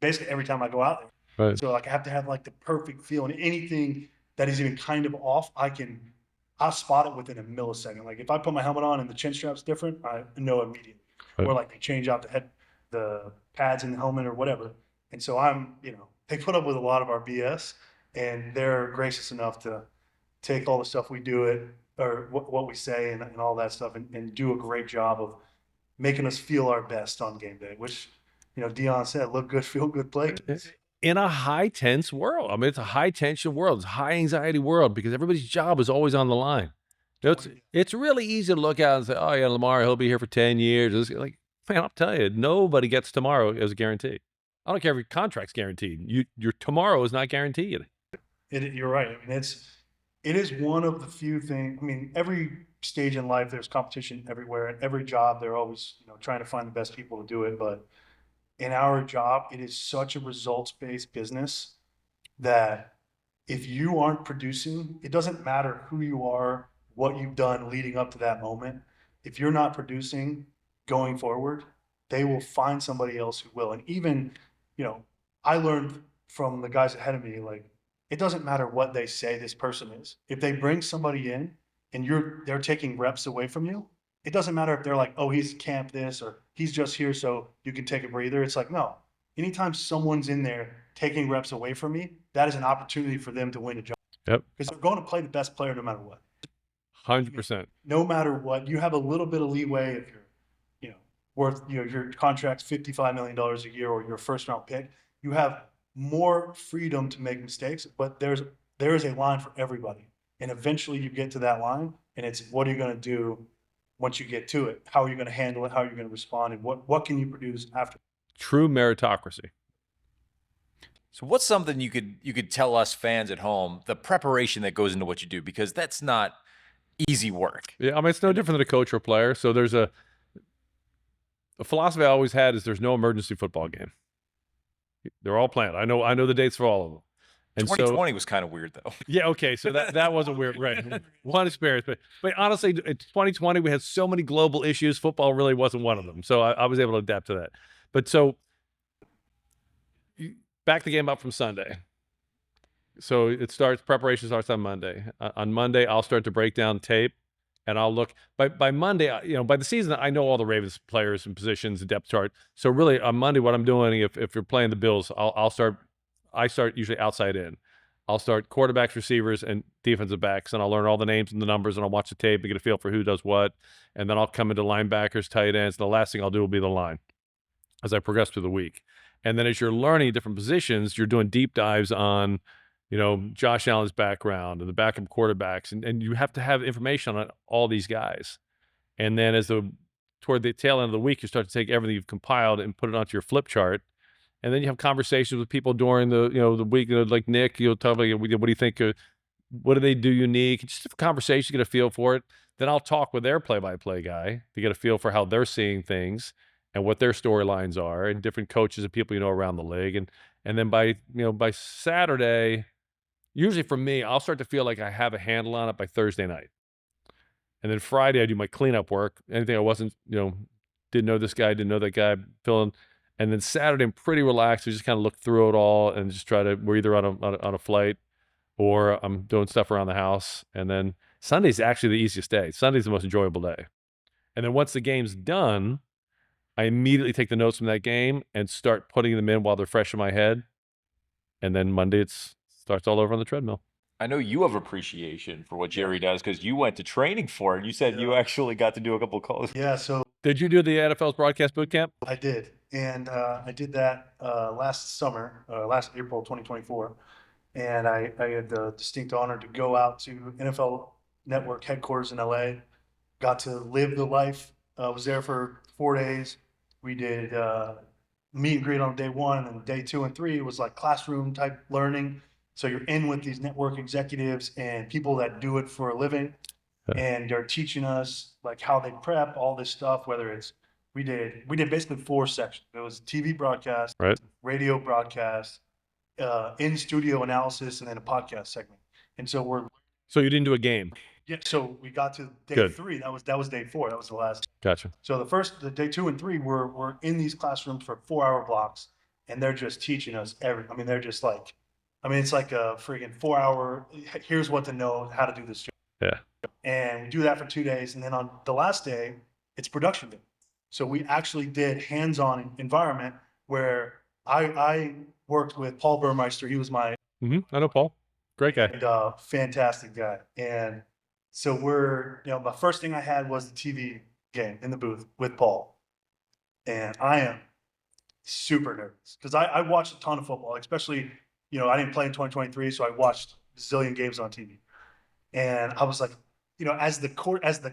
basically every time I go out there. Right. So like I have to have like the perfect feel, and anything that is even kind of off, I'll spot it within a millisecond. Like if I put my helmet on and the chin strap's different, I know immediately. Right. Or like they change out the pads in the helmet or whatever. And so they put up with a lot of our BS, and they're gracious enough to take all the stuff we do or what we say and all that stuff and do a great job of making us feel our best on game day, which, you know, Dion said, look good, feel good, play. In a high tense world. I mean, it's a high tension world. It's a high anxiety world because everybody's job is always on the line. You know, it's really easy to look out and say, oh yeah, Lamar, he'll be here for 10 years. It's like, man, I'll tell you, nobody gets tomorrow as a guarantee. I don't care if your contract's guaranteed. Your tomorrow is not guaranteed. You're right. I mean, it is one of the few things. I mean, every stage in life, there's competition everywhere. And every job, they're always, trying to find the best people to do it. But in our job, it is such a results-based business that if you aren't producing, it doesn't matter who you are, what you've done leading up to that moment. If you're not producing going forward, they will find somebody else who will. And even, I learned from the guys ahead of me, like, it doesn't matter what they say this person is. If they bring somebody in and they're taking reps away from you, it doesn't matter if they're like, oh, he's camp this or he's just here so you can take a breather. It's like, no. Anytime someone's in there taking reps away from me, that is an opportunity for them to win a job. Yep. Because they're going to play the best player no matter what. 100%. No matter what, you have a little bit of leeway if you're, worth, your contract's $55 million a year or your first round pick. You have more freedom to make mistakes, but there is a line for everybody. And eventually you get to that line and it's what are you going to do once you get to it? How are you going to handle it? How are you going to respond? And what can you produce after? True meritocracy. So what's something you could tell us fans at home, the preparation that goes into what you do, because that's not easy work. Yeah, I mean, it's no different than a coach or a player. So there's a philosophy I always had is there's no emergency football game. They're all planned. I know the dates for all of them. And 2020 was kind of weird though. Yeah, okay, so that wasn't weird, right? One experience, but honestly, in 2020 we had so many global issues. Football really wasn't one of them, so I was able to adapt to that. But so back the game up from Sunday. So preparation starts on Monday. On Monday, I'll start to break down tape, and I'll look by Monday. By the season, I know all the Ravens players and positions, the depth chart. So really, on Monday, what I'm doing, if you're playing the Bills, I start usually outside in. I'll start quarterbacks, receivers, and defensive backs, and I'll learn all the names and the numbers, and I'll watch the tape and get a feel for who does what. And then I'll come into linebackers, tight ends. And the last thing I'll do will be the line as I progress through the week. And then as you're learning different positions, you're doing deep dives on, Josh Allen's background and the backup quarterbacks. And you have to have information on all these guys. And then toward the tail end of the week, you start to take everything you've compiled and put it onto your flip chart. And then you have conversations with people during the week, like Nick, tell me, what do you think, what do they do unique? Just have a conversation, get a feel for it. Then I'll talk with their play-by-play guy to get a feel for how they're seeing things and what their storylines are, and different coaches and people around the league. And then by Saturday, usually for me, I'll start to feel like I have a handle on it by Thursday night. And then Friday, I do my cleanup work. Anything I wasn't, didn't know this guy, didn't know that guy, filling. And then Saturday, I'm pretty relaxed. I just kind of look through it all and just we're either on a flight or I'm doing stuff around the house. And then Sunday's actually the easiest day. Sunday's the most enjoyable day. And then once the game's done, I immediately take the notes from that game and start putting them in while they're fresh in my head. And then Monday, it starts all over on the treadmill. I know you have appreciation for what Gerry does because you went to training for it. You said you actually got to do a couple of calls. Yeah, so. Did you do the NFL's broadcast boot camp? I did. And I did that last summer, last April 2024. And I had the distinct honor to go out to NFL Network headquarters in LA. Got to live the life. Was there for 4 days. We did meet and greet on day one, and day 2 and 3 was like classroom type learning. So you're in with these network executives and people that do it for a living. And they're teaching us like how they prep all this stuff, whether it's we did basically 4 sections. It was TV broadcast, right, radio broadcast, in studio analysis, and then a podcast segment. And so So you didn't do a game? Yeah. So we got to day 3. That was day 4. That was the last. Gotcha. So the day 2 and 3 were in these classrooms for 4-hour blocks, and they're just teaching us they're just like, it's like a freaking 4-hour. Here's what to know, how to do this job. Yeah. And we do that for 2 days, and then on the last day, it's production day. So we actually did hands-on environment where I worked with Paul Burmeister. He was my I know Paul, great guy, and, fantastic guy. And so the first thing I had was the TV game in the booth with Paul, and I am super nervous because I watched a ton of football, especially I didn't play in 2023, so I watched a zillion games on TV, and I was like, as the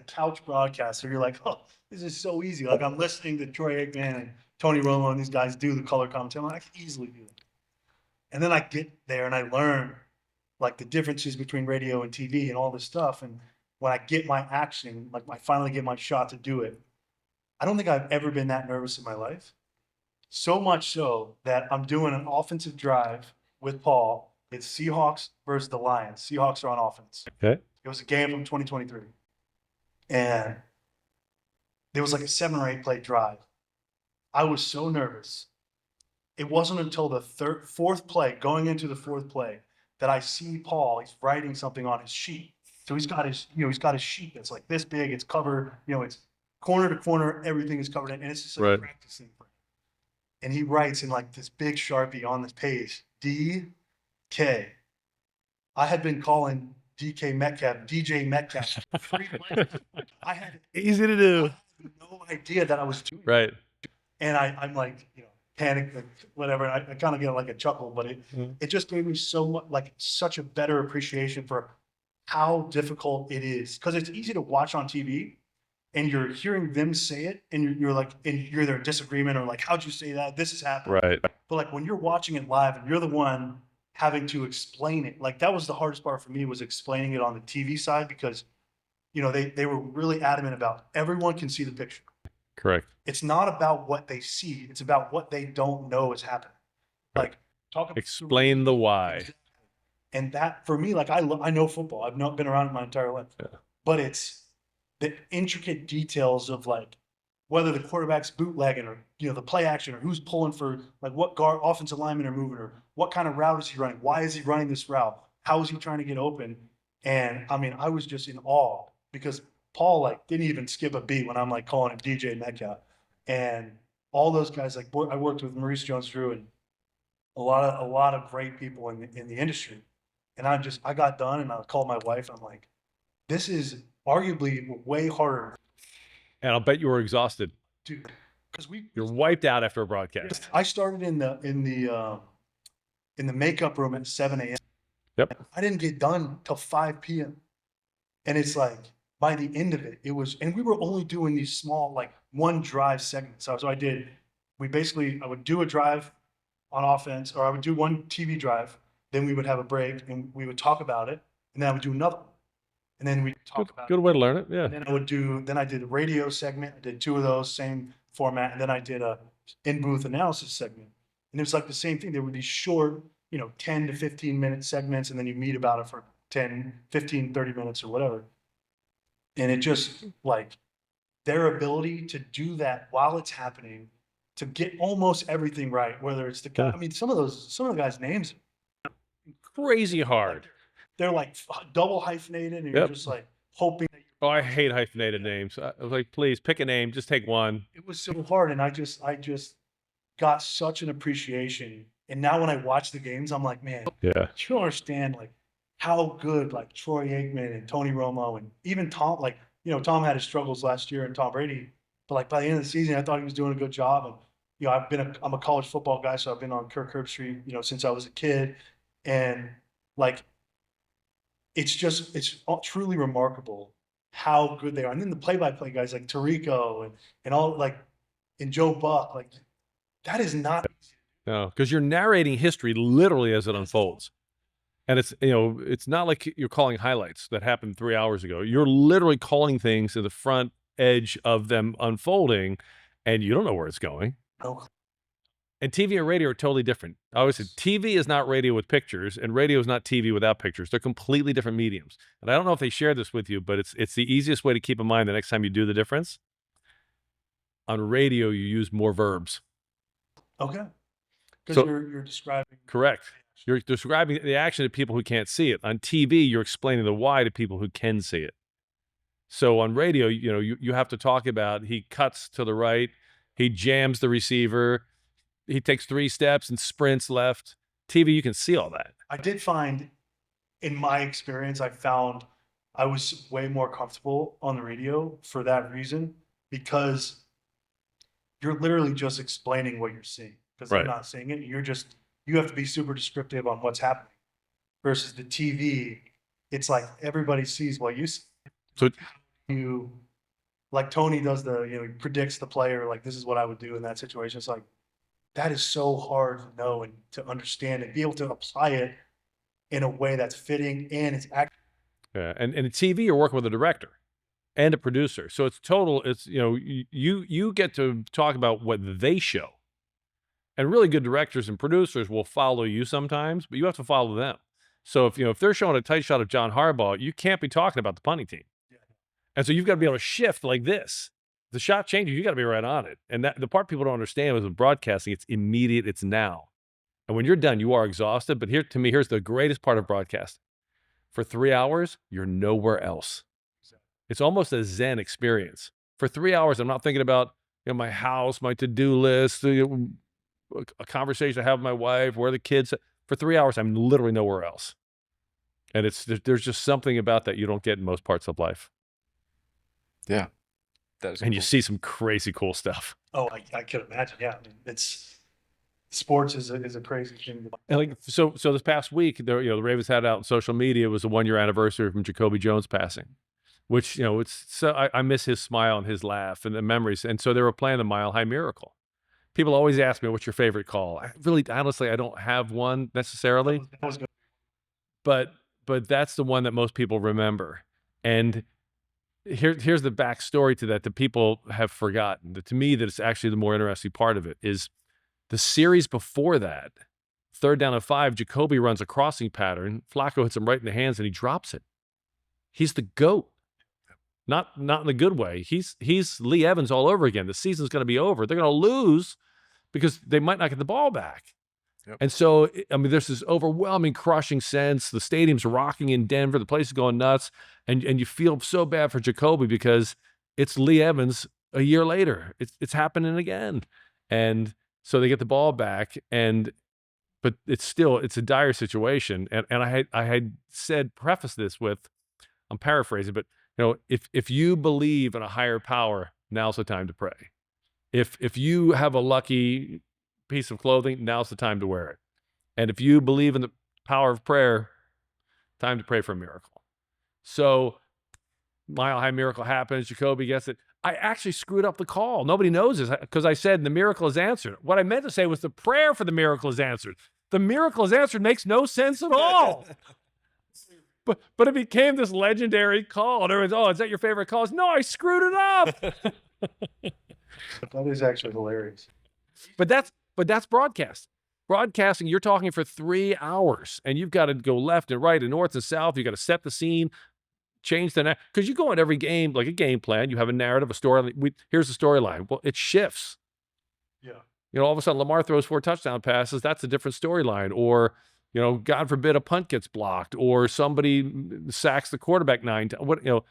couch broadcaster, you're like, oh, this is so easy. Like I'm listening to Troy Aikman and Tony Romo and these guys do the color commentary. I'm like, I can easily do that. And then I get there and I learn like the differences between radio and TV and all this stuff. And when I get my action, like I finally get my shot to do it, I don't think I've ever been that nervous in my life. So much so that I'm doing an offensive drive with Paul. It's Seahawks versus the Lions. Seahawks are on offense. Okay. It was a game from 2023. And there was like a 7 or 8 play drive. I was so nervous. It wasn't until the fourth play, going into the fourth play, that I see Paul. He's writing something on his sheet. So he's got his sheet that's like this big. It's covered, it's corner to corner. Everything is covered in, and it's just like practicing for him. And he writes in like this big Sharpie on this page, DK. I had been calling DK Metcalf, DJ Metcalf. I had Easy to do. I had no idea that I was doing it. Right. And I'm like, panicked, whatever. And I kind of get like a chuckle, but it just gave me so much, like such a better appreciation for how difficult it is. Because it's easy to watch on TV and you're hearing them say it and you're like, and you're their disagreement or like, how'd you say that? This is happening. Right. But like when you're watching it live and you're the one having to explain it, like that was the hardest part for me, was explaining it on the TV side, because they were really adamant about everyone can see the picture. Correct. It's not about what they see. It's about what they don't know is happening. Like explain the why. And that for me, like I know football. I've not been around it my entire life, but it's the intricate details of like whether the quarterback's bootlegging or the play action or who's pulling for like what guard offensive linemen are moving or what kind of route is he running? Why is he running this route? How is he trying to get open? And I mean, I was just in awe because Paul like didn't even skip a beat when I'm like calling him DJ Metcalf, and all those guys. Like I worked with Maurice Jones-Drew and a lot of great people in the industry, and I got done and I called my wife. I'm like, this is arguably way harder. And I'll bet you were exhausted, dude, because you're wiped out after a broadcast. I started in the makeup room at 7 a.m. Yep. I didn't get done till 5 p.m. And it's like, by the end of it, and we were only doing these small, like one drive segments. So I would do a drive on offense, or I would do one TV drive, then we would have a break and we would talk about it. And then I would do another one. And then we talk about good way to learn it. Yeah. And then I did a radio segment. I did 2 of those, same format. And then I did a in-booth analysis segment. And it was like the same thing. There would be short, 10 to 15 minute segments, and then you meet about it for 10, 15, 30 minutes or whatever. And it just like their ability to do that while it's happening, to get almost everything right, whether it's the guy, I mean, some of the guys' names crazy hard. They're like double hyphenated, and you're just like hoping that I hate hyphenated names. I was like, please pick a name, just take one. It was so hard, and I just got such an appreciation. And now when I watch the games, I'm like, man, you don't understand like how good like Troy Aikman and Tony Romo and even Tom, like, Tom had his struggles last year and Tom Brady, but like by the end of the season, I thought he was doing a good job. And, I'm a college football guy, so I've been on Kirk Herbstreit, since I was a kid. And like, it's truly remarkable how good they are. And then the play-by-play guys like Tirico and all like, and Joe Buck, like that is not easy. No, because you're narrating history literally as it unfolds. And it's not like you're calling highlights that happened 3 hours ago. You're literally calling things to the front edge of them unfolding, and you don't know where it's going. No. And TV and radio are totally different. I always say TV is not radio with pictures, and radio is not TV without pictures. They're completely different mediums. And I don't know if they share this with you, but it's the easiest way to keep in mind the next time you do the difference. On radio, you use more verbs. Okay. Because you're describing. Correct. You're describing the action to people who can't see it. On TV, you're explaining the why to people who can see it. So on radio, you have to talk about he cuts to the right, he jams the receiver, he takes 3 steps and sprints left. TV, you can see all that. I did find, in my experience, I found I was way more comfortable on the radio for that reason, because you're literally just explaining what you're seeing. Because I'm not seeing it. You have to be super descriptive on what's happening. Versus the TV, it's like everybody sees what you see. So you like Tony does he predicts the player, like this is what I would do in that situation. It's like, that is so hard to know and to understand and be able to apply it in a way that's fitting and it's accurate. Yeah. And in TV, you're working with a director and a producer. So it's, you get to talk about what they show. And really good directors and producers will follow you sometimes, but you have to follow them. So if they're showing a tight shot of John Harbaugh, you can't be talking about the punting team. Yeah. And so you've got to be able to shift like this. The shot changes, you got to be right on it. And that the part people don't understand is with broadcasting, it's immediate, it's now. And when you're done, you are exhausted. But here's the greatest part of broadcasting. For 3 hours, you're nowhere else. It's almost a Zen experience. For 3 hours, I'm not thinking about my house, my to-do list, a conversation I have with my wife, where the kids. For 3 hours, I'm literally nowhere else. And there's just something about that you don't get in most parts of life. Yeah. That is And cool. you see some crazy cool stuff. Oh, I could imagine. Yeah. I mean, sports is a crazy thing. And so this past week, the Ravens had out on social media was the 1 year anniversary from Jacoby Jones passing, which, it's so I miss his smile and his laugh and the memories. And so they were playing the Mile High Miracle. People always ask me, what's your favorite call? Honestly, I don't have one necessarily, That was good. but that's the one that most people remember. And here's the backstory to that people have forgotten. To me, that it's actually the more interesting part of it is the series before that, 3rd down and 5, Jacoby runs a crossing pattern. Flacco hits him right in the hands and he drops it. He's the GOAT. Not in a good way. He's Lee Evans all over again. The season's going to be over. They're going to lose because they might not get the ball back. Yep. And so, there's this overwhelming, crushing sense. The stadium's rocking in Denver. The place is going nuts. And you feel so bad for Jacoby because it's Lee Evans a year later. It's happening again. And so they get the ball back. But it's a dire situation. And I had said, preface this with, I'm paraphrasing, but if you believe in a higher power, now's the time to pray. If you have a lucky piece of clothing, now's the time to wear it. And if you believe in the power of prayer, time to pray for a miracle. So Mile High Miracle happens. Jacoby gets it. I actually screwed up the call. Nobody knows this because I said the miracle is answered. What I meant to say was the prayer for the miracle is answered. The miracle is answered makes no sense at all. But it became this legendary call. And everyone's, is that your favorite call? No, I screwed it up. That is actually hilarious. But that's broadcast. Broadcasting, you're talking for 3 hours, and you've got to go left and right and north and south. You've got to set the scene, change because you go in every game like a game plan. You have a narrative, a story. Here's the storyline. Well, it shifts. Yeah. All of a sudden, Lamar throws 4 touchdown passes. That's a different storyline. Or God forbid a punt gets blocked, or somebody sacks the quarterback 9 times.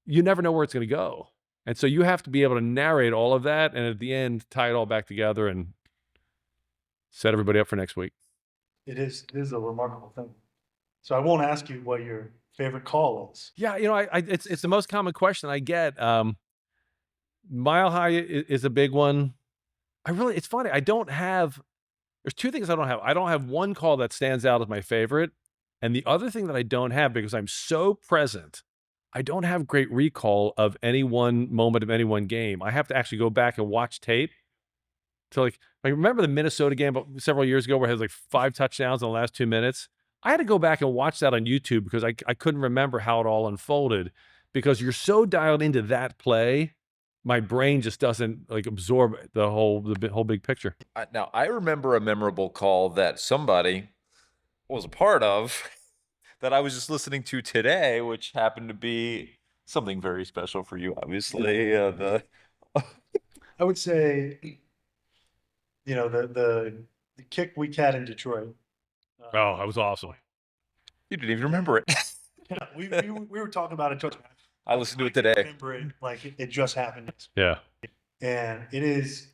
You never know where it's going to go. And so you have to be able to narrate all of that, and at the end, tie it all back together and set everybody up for next week. It is a remarkable thing. So I won't ask you what your favorite call is. Yeah, it's the most common question I get. Mile High is a big one. It's funny. There's 2 things I don't have. I don't have one call that stands out as my favorite. And the other thing that I don't have, because I'm so present, I don't have great recall of any one moment of any one game. I have to actually go back and watch tape. So I remember the Minnesota game several years ago where it had 5 touchdowns in the last 2 minutes. I had to go back and watch that on YouTube because I couldn't remember how it all unfolded, because you're so dialed into that play. My brain just doesn't absorb the whole big picture. Now, I remember a memorable call that somebody was a part of that I was just listening to today, which happened to be something very special for you, obviously. I would say, the kick we had in Detroit. That was awesome. You didn't even remember it. Yeah, we were talking about it. I listened to it today. I remember it like it just happened. Yeah. And it is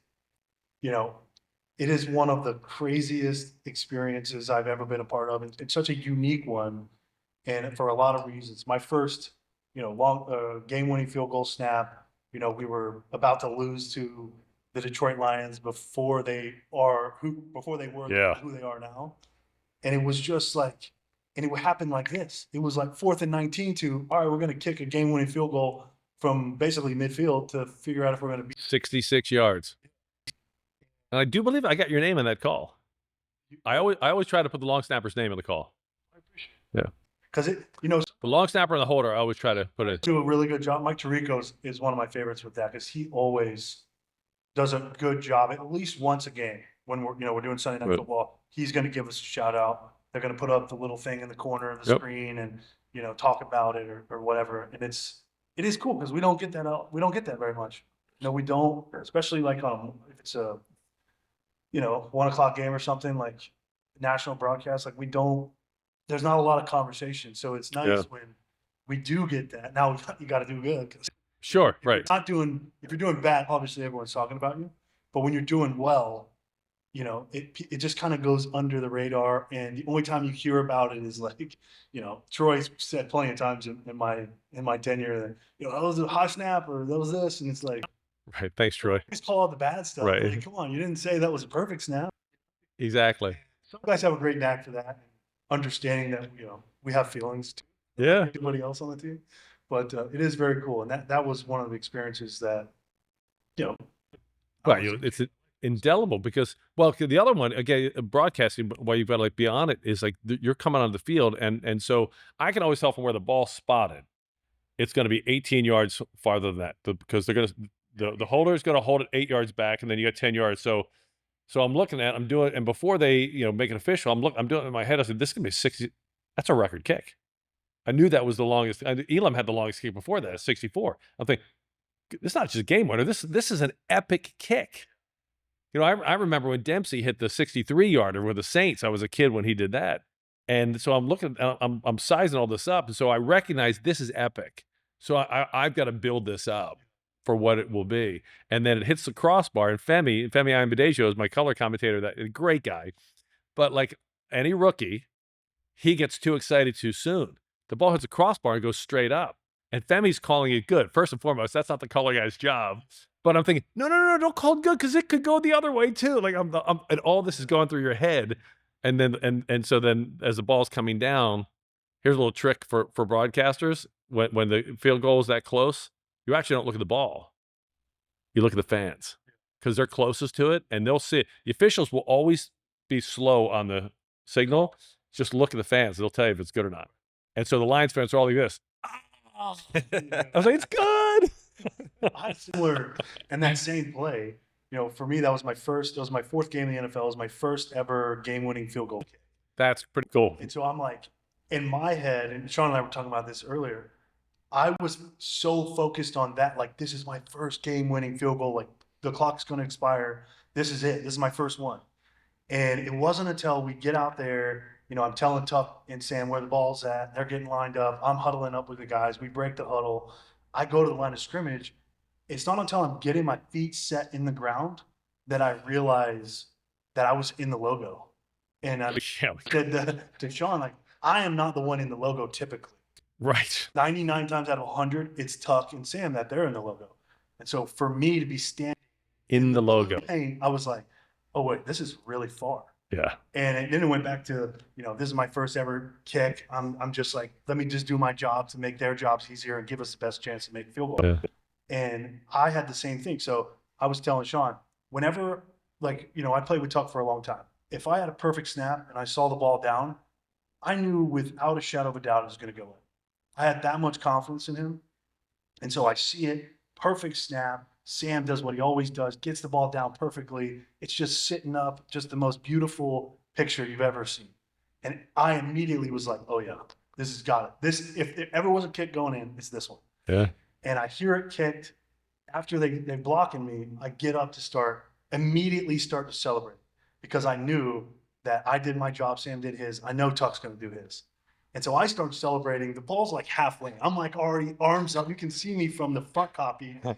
one of the craziest experiences I've ever been a part of. It's such a unique one, and for a lot of reasons. My first, long game-winning field goal snap. We were about to lose to the Detroit Lions before they were who they are now, and it was just and it would happen like this. It was 4th and 19 all right, we're going to kick a game-winning field goal from basically midfield to figure out if we're going to be 66 yards. And I do believe I got your name in that call. I always try to put the long snapper's name in the call. I appreciate Yeah. Because The long snapper and the holder, I always try to put it. do a really good job. Mike Tirico is one of my favorites with that because he always does a good job at least once a game when we're doing Sunday Night Right. Football. He's going to give us a shout out. They're going to put up the little thing in the corner of the screen and talk about it or whatever. And it is cool because we don't get that we don't get that very much. No, we don't, especially like if it's a 1 o'clock game or something like national broadcast. Like there's not a lot of conversation, so it's nice when we do get that. Now you got to do good. Sure, right. If you're doing bad, obviously everyone's talking about you. But when you're doing well, it just kind of goes under the radar. And the only time you hear about it is like, Troy's said plenty of times in my tenure that, that was a high snap or that was this, and it's like, Right. Thanks, Troy. just call out the bad stuff. Right. Like, come on, you didn't say that was a perfect snap. Exactly. Some guys have a great knack for that, understanding that we have feelings too, Yeah. like everybody else on the team. But it is very cool, and that was one of the experiences that Well, it's indelible because the other one again, broadcasting, why you've got to be on it is like you're coming on the field, and so I can always tell from where the ball's spotted, it's going to be 18 yards farther than that because they're going to the holder is going to hold it 8 yards back, and then you got 10 yards. So I'm looking at, I'm doing, and before they make it official, I'm doing it in my head. I said, this is going to be 60. That's a record kick. I knew that was the longest. Elam had the longest kick before that, 64. I'm thinking, it's not just a game winner. This is an epic kick. I remember when Dempsey hit the 63-yarder with the Saints. I was a kid when he did that, and so I'm looking, I'm sizing all this up, and so I recognize this is epic. So I've got to build this up for what it will be, and then it hits the crossbar. And Femi Ayanbadejo is my color commentator. That a great guy, but like any rookie, he gets too excited too soon. The ball hits the crossbar and goes straight up. And Femi's calling it good. First and foremost, that's not the color guy's job. But I'm thinking, no, don't call it good because it could go the other way too. Like and all this is going through your head, and then so then as the ball's coming down, here's a little trick for broadcasters: when the field goal is that close, you actually don't look at the ball. You look at the fans because they're closest to it, and they'll see it. The officials will always be slow on the signal. Just look at the fans; they'll tell you if it's good or not. And so the Lions fans are all like this. I was like, it's good. I had similar, and that same play, for me, that was my fourth game in the NFL. It was my first ever game-winning field goal kick. That's pretty cool. And so I'm like, in my head, and Sean and I were talking about this earlier, I was so focused on that, like, this is my first game-winning field goal. Like, the clock's going to expire. This is it. This is my first one. And it wasn't until we get out there, I'm telling Tuck and Sam where the ball's at. They're getting lined up. I'm huddling up with the guys. We break the huddle. I go to the line of scrimmage. It's not until I'm getting my feet set in the ground that I realize that I was in the logo. And I said to Sean, like, I am not the one in the logo typically. Right. 99 times out of 100, it's Tuck and Sam that they're in the logo. And so for me to be standing in the logo, I was like, oh, wait, this is really far. Yeah. And then it went back to, this is my first ever kick. I'm just like, let me just do my job to make their jobs easier and give us the best chance to make field goal. Yeah. And I had the same thing. So I was telling Sean, whenever, I played with Tuck for a long time. If I had a perfect snap and I saw the ball down, I knew without a shadow of a doubt it was going to go in. I had that much confidence in him. And so I see it, perfect snap. Sam does what he always does, gets the ball down perfectly. It's just sitting up, just the most beautiful picture you've ever seen. And I immediately was like, oh yeah, this has got it. This, if there ever was a kick going in, it's this one. Yeah. And I hear it kicked. After they're blocking me, I get up to immediately start to celebrate because I knew that I did my job, Sam did his. I know Tuck's going to do his. And so I start celebrating. The ball's like halfway. I'm like already arms up. You can see me from the front copy. I'm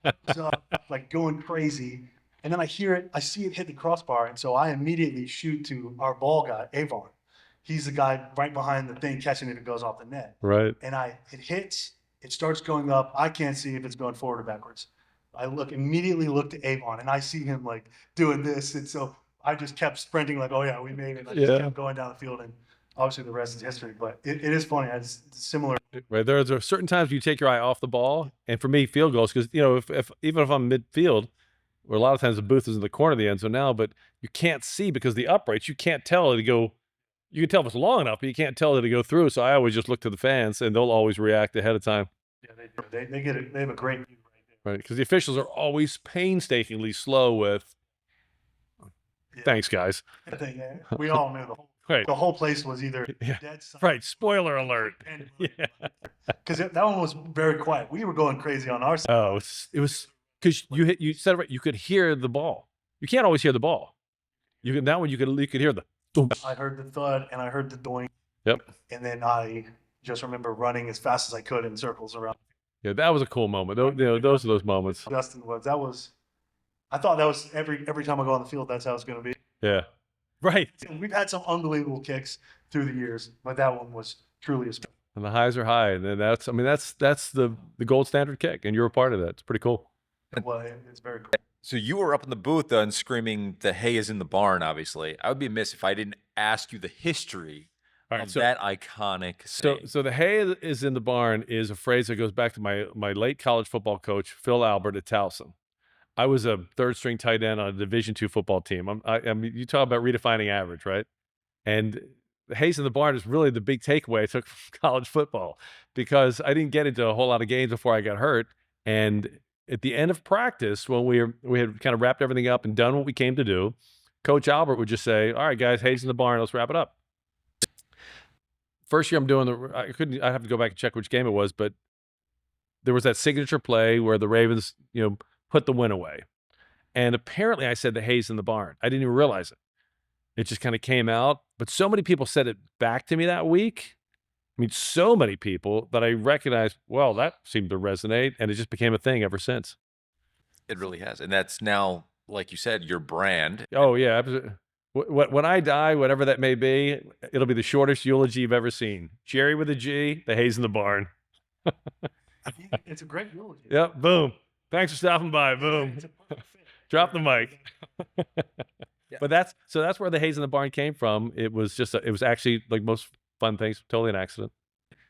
arms up, like going crazy. And then I see it hit the crossbar. And so I immediately shoot to our ball guy, Avon. He's the guy right behind the thing catching it. It goes off the net. Right. And it hits. It starts going up. I can't see if it's going forward or backwards. I immediately look to Avon, and I see him like doing this. And so I just kept sprinting like, oh yeah, we made it. I just kept going down the field, and obviously the rest is history, but it is funny. It's similar. Right. There are certain times you take your eye off the ball. And for me, field goals, because, you know, if even if I'm midfield, where a lot of times the booth is in the corner of the end zone now, but you can't see because the uprights, you can't tell it to go. You can tell if it's long enough, but you can't tell it to go through. So I always just look to the fans, and they'll always react ahead of time. Yeah, they do. They get it. They have a great view right there. Right. Because the officials are always painstakingly slow with, Yeah. thanks, guys. Yeah, we all knew Right. the whole place was either Yeah. dead silent. Right. Spoiler alert. Yeah. Because that one was very quiet. We were going crazy on our side. Oh, it was because you said it right. You could hear the ball. You can't always hear the ball. You can, that one you could hear the boom. I heard the thud and I heard the doink. Yep. And then I just remember running as fast as I could in circles around. Yeah, that was a cool moment. Those, you know, those are those moments. Justin was. That was. I thought that was every time I go on the field. That's how it's going to be. Yeah. Right. We've had some unbelievable kicks through the years, but that one was truly a special. And the highs are high, and then that's the gold standard kick, and you're a part of that. It's pretty cool. Well, it's very cool. So you were up in the booth and screaming, "The hay is in the barn." Obviously, I would be amiss if I didn't ask you the history of that iconic saying. So the hay is in the barn is a phrase that goes back to my late college football coach, Phil Albert at Towson. I was a third string tight end on a Division II football team. I mean, you talk about redefining average, right? And the hay's in the barn is really the big takeaway I took from college football, because I didn't get into a whole lot of games before I got hurt. And at the end of practice, when we had kind of wrapped everything up and done what we came to do, Coach Albert would just say, "All right, guys, hay's in the barn. Let's wrap it up." First year I'm doing I have to go back and check which game it was, but there was that signature play where the Ravens, you know, put the win away. And apparently I said the hay's in the barn. I didn't even realize it. It just kind of came out. But so many people said it back to me that week. I mean, so many people that I recognized, well, that seemed to resonate, and it just became a thing ever since. It really has. And that's now, like you said, your brand. Oh, yeah. Absolutely. When I die, whatever that may be, it'll be the shortest eulogy you've ever seen. Gerry with a G, the hay's in the barn. It's a great eulogy. Yep, boom. Thanks for stopping by. Boom. It's a perfect fit. Drop the mic. Yeah. But that's where the hay's in the barn came from. It was just it was actually, like most fun things, totally an accident.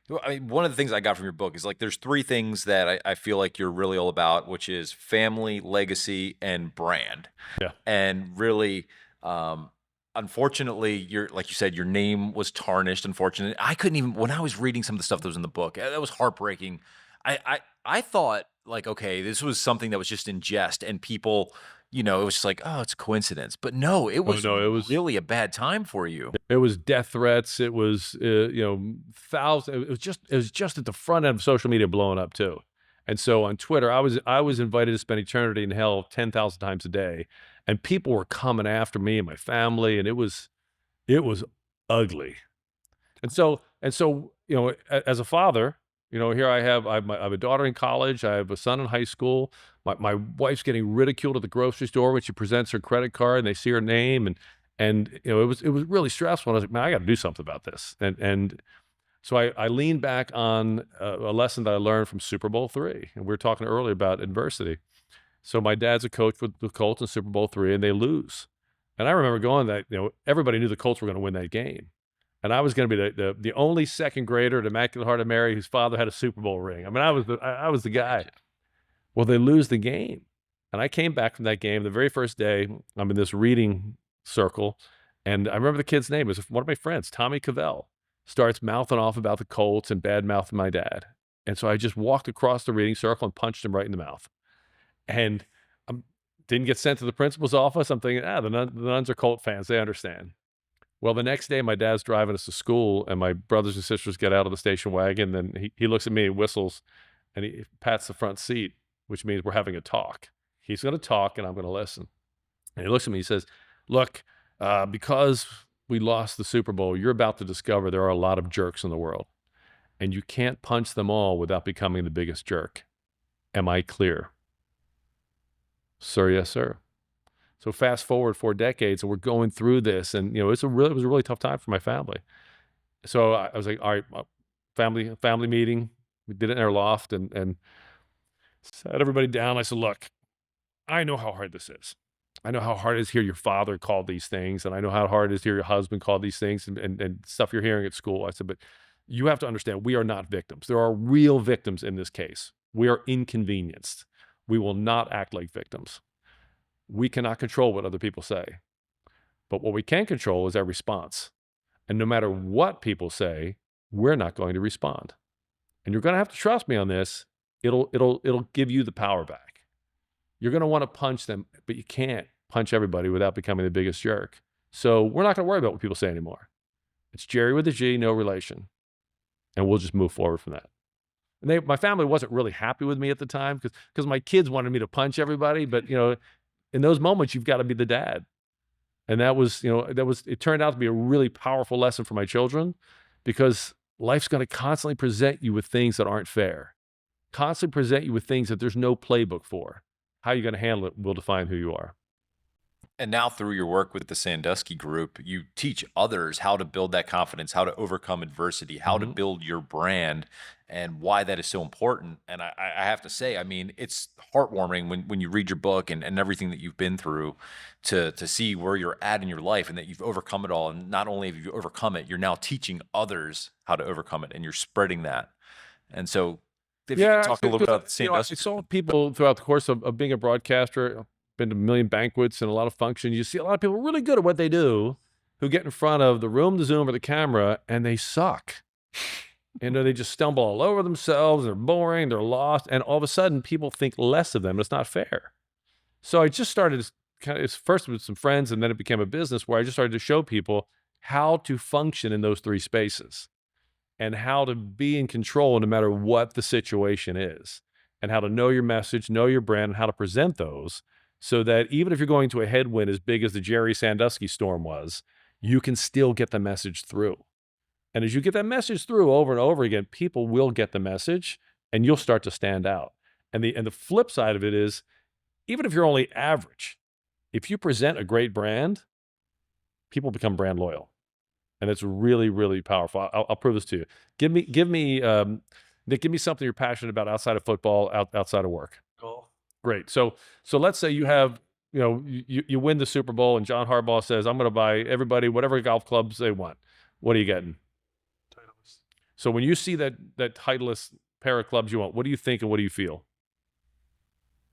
Well, I mean, one of the things I got from your book is like there's three things that I feel like you're really all about, which is family, legacy, and brand. Yeah. And really, unfortunately, like you said, your name was tarnished. Unfortunately, I couldn't even, when I was reading some of the stuff that was in the book, that was heartbreaking. I thought, like, okay, this was something that was just in jest, and people, you know, it was just like, oh, it's a coincidence. But no, it was really a bad time for you. It was death threats. It was you know, thousands. It was just at the front end of social media blowing up too. And so on Twitter, I was invited to spend eternity in hell 10,000 times a day, and people were coming after me and my family, and it was ugly. And so you know, as a father, you know, here I have a daughter in college. I have a son in high school. My wife's getting ridiculed at the grocery store when she presents her credit card and they see her name, and you know, it was really stressful. And I was like, man, I got to do something about this. And so I leaned back on a lesson that I learned from Super Bowl III, and we were talking earlier about adversity. So my dad's a coach with the Colts in Super Bowl III, and they lose. And I remember going that, you know, everybody knew the Colts were going to win that game. And I was going to be the only second grader at Immaculate Heart of Mary whose father had a Super Bowl ring. I mean, I was the guy. Well, they lose the game. And I came back from that game the very first day. I'm in this reading circle, and I remember the kid's name. It was one of my friends, Tommy Cavell, starts mouthing off about the Colts and bad mouthing my dad. And so I just walked across the reading circle and punched him right in the mouth. And I didn't get sent to the principal's office. I'm thinking, the nuns are Colt fans. They understand. Well, the next day, my dad's driving us to school, and my brothers and sisters get out of the station wagon. And he looks at me, whistles, and he pats the front seat, which means we're having a talk. He's going to talk, and I'm going to listen. And he looks at me, he says, look, because we lost the Super Bowl, you're about to discover there are a lot of jerks in the world, and you can't punch them all without becoming the biggest jerk. Am I clear? Sir, yes, sir. So fast forward 4 decades, and we're going through this, and you know, it was a really tough time for my family. So I was like, all right, family meeting. We did it in our loft, and sat everybody down. I said, look, I know how hard this is. I know how hard it is to hear your father call these things, and I know how hard it is to hear your husband call these things and stuff you're hearing at school. I said, but you have to understand, we are not victims. There are real victims in this case. We are inconvenienced. We will not act like victims. We cannot control what other people say. But what we can control is our response. And no matter what people say, we're not going to respond. And you're going to have to trust me on this. It'll give you the power back. You're going to want to punch them, but you can't punch everybody without becoming the biggest jerk. So we're not going to worry about what people say anymore. It's Gerry with a G, no relation. And we'll just move forward from that. And my family wasn't really happy with me at the time because my kids wanted me to punch everybody. But, you know, in those moments, you've got to be the dad. And it turned out to be a really powerful lesson for my children, because life's going to constantly present you with things that aren't fair, constantly present you with things that there's no playbook for. How you're going to handle it will define who you are. And now through your work with the Sandusky Group, you teach others how to build that confidence, how to overcome adversity, how to build your brand, and why that is so important. And I have to say, I mean, it's heartwarming when you read your book and everything that you've been through to see where you're at in your life and that you've overcome it all. And not only have you overcome it, you're now teaching others how to overcome it, and you're spreading that. And so if you could talk a little bit about the Sandusky. I saw people throughout the course of being a broadcaster, been to a million banquets and a lot of functions. You see a lot of people really good at what they do who get in front of the room, the Zoom, or the camera, and they suck. And they just stumble all over themselves. They're boring. They're lost. And all of a sudden, people think less of them. It's not fair. So I just started first with some friends, and then it became a business where I just started to show people how to function in those three spaces and how to be in control no matter what the situation is, and how to know your message, know your brand, and how to present those, so that even if you're going to a headwind as big as the Gerry Sandusky storm was, you can still get the message through. And as you get that message through over and over again, people will get the message and you'll start to stand out. And the flip side of it is, even if you're only average, if you present a great brand, people become brand loyal. And it's really, really powerful. I'll prove this to you. Give me Nick, give me something you're passionate about outside of football, outside of work. Golf. Great. So let's say you have, you win the Super Bowl and John Harbaugh says, I'm going to buy everybody whatever golf clubs they want. What are you getting? Titleist. So when you see that Titleist pair of clubs you want, what do you think and what do you feel?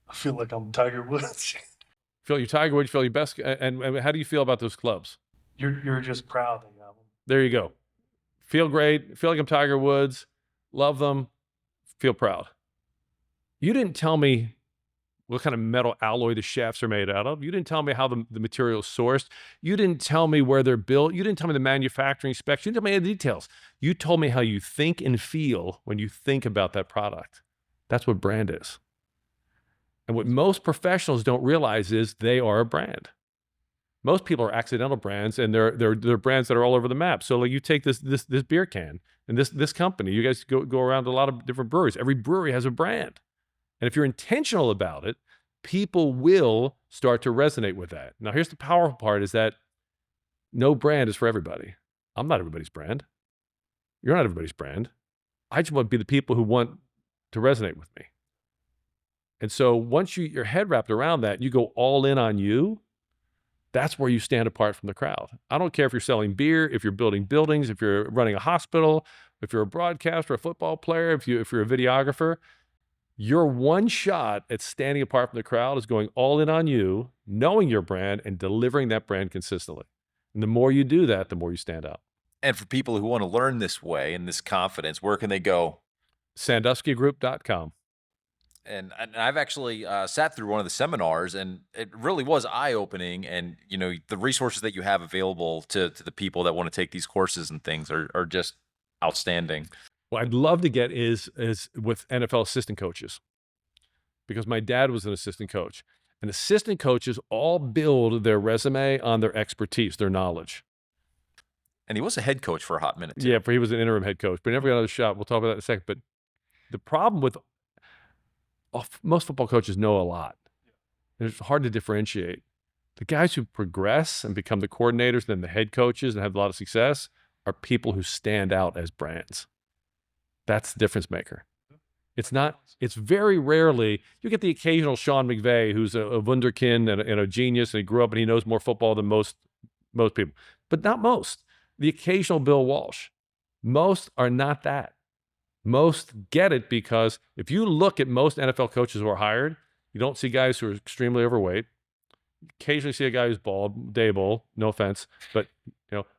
I feel like I'm Tiger Woods. Feel you Tiger Woods, feel your best. And how do you feel about those clubs? You're just proud that you have them. There you go. Feel great. Feel like I'm Tiger Woods. Love them. Feel proud. You didn't tell me what kind of metal alloy the shafts are made out of. You didn't tell me how the material is sourced. You didn't tell me where they're built. You didn't tell me the manufacturing specs. You didn't tell me any details. You told me how you think and feel when you think about that product. That's what brand is. And what most professionals don't realize is they are a brand. Most people are accidental brands, and they're brands that are all over the map. So like you take this beer can and this company, you guys go around to a lot of different breweries. Every brewery has a brand. And if you're intentional about it, people will start to resonate with that. Now, here's the powerful part is that no brand is for everybody. I'm not everybody's brand. You're not everybody's brand. I just want to be the people who want to resonate with me. And so once your head wrapped around that, you go all in on you, that's where you stand apart from the crowd. I don't care if you're selling beer, if you're building buildings, if you're running a hospital, if you're a broadcaster, a football player, if you're a videographer. Your one shot at standing apart from the crowd is going all in on you, knowing your brand, and delivering that brand consistently. And the more you do that, the more you stand out. And for people who want to learn this way and this confidence, where can they go? SanduskyGroup.com. And I've actually sat through one of the seminars, and it really was eye-opening. And, the resources that you have available to the people that want to take these courses and things are just outstanding. What I'd love to get is with NFL assistant coaches, because my dad was an assistant coach, and assistant coaches all build their resume on their expertise, their knowledge. And he was a head coach for a hot minute, too. Yeah, he was an interim head coach, but he never got another shot. We'll talk about that in a second. But the problem with most football coaches know a lot. It's hard to differentiate. The guys who progress and become the coordinators, then the head coaches and have a lot of success are people who stand out as brands. That's the difference maker. It's very rarely, you get the occasional Sean McVay, who's a wunderkind and a genius, and he grew up and he knows more football than most people, but not most. The occasional Bill Walsh. Most are not that. Most get it because if you look at most NFL coaches who are hired, you don't see guys who are extremely overweight. You occasionally see a guy who's bald, Daboll, no offense, but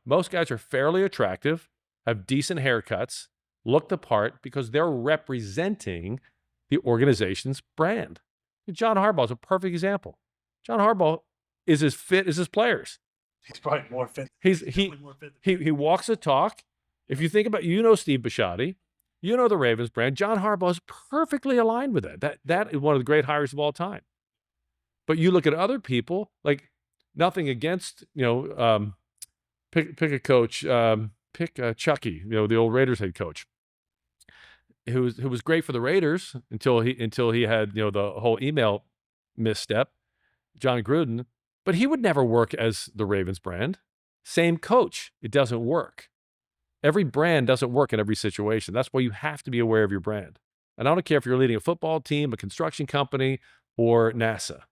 most guys are fairly attractive, have decent haircuts, look the part because they're representing the organization's brand. John Harbaugh is a perfect example. John Harbaugh is as fit as his players. He's probably more fit. He walks the talk. If you think about, Steve Bisciotti, the Ravens brand. John Harbaugh is perfectly aligned with that. That is one of the great hires of all time. But you look at other people, like nothing against, pick a coach, pick Chucky, the old Raiders head coach, who was great for the Raiders until he had the whole email misstep, John Gruden. But he would never work as the Ravens brand. Same coach, it doesn't work. Every brand doesn't work in every situation. That's why you have to be aware of your brand. And I don't care if you're leading a football team, a construction company, or NASA.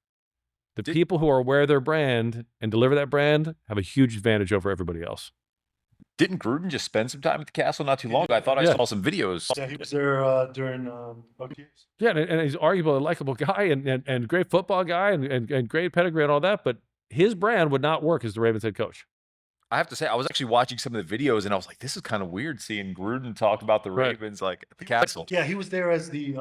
The people who are aware of their brand and deliver that brand have a huge advantage over everybody else. Didn't Gruden just spend some time at the castle not too long ago? I thought I saw some videos. Yeah, he was there during OTAs. Yeah, and he's arguably a likable guy and great football guy and great pedigree and all that, but his brand would not work as the Ravens head coach. I have to say, I was actually watching some of the videos, and I was like, this is kind of weird seeing Gruden talk about the Ravens like at the castle. Yeah, he was there as the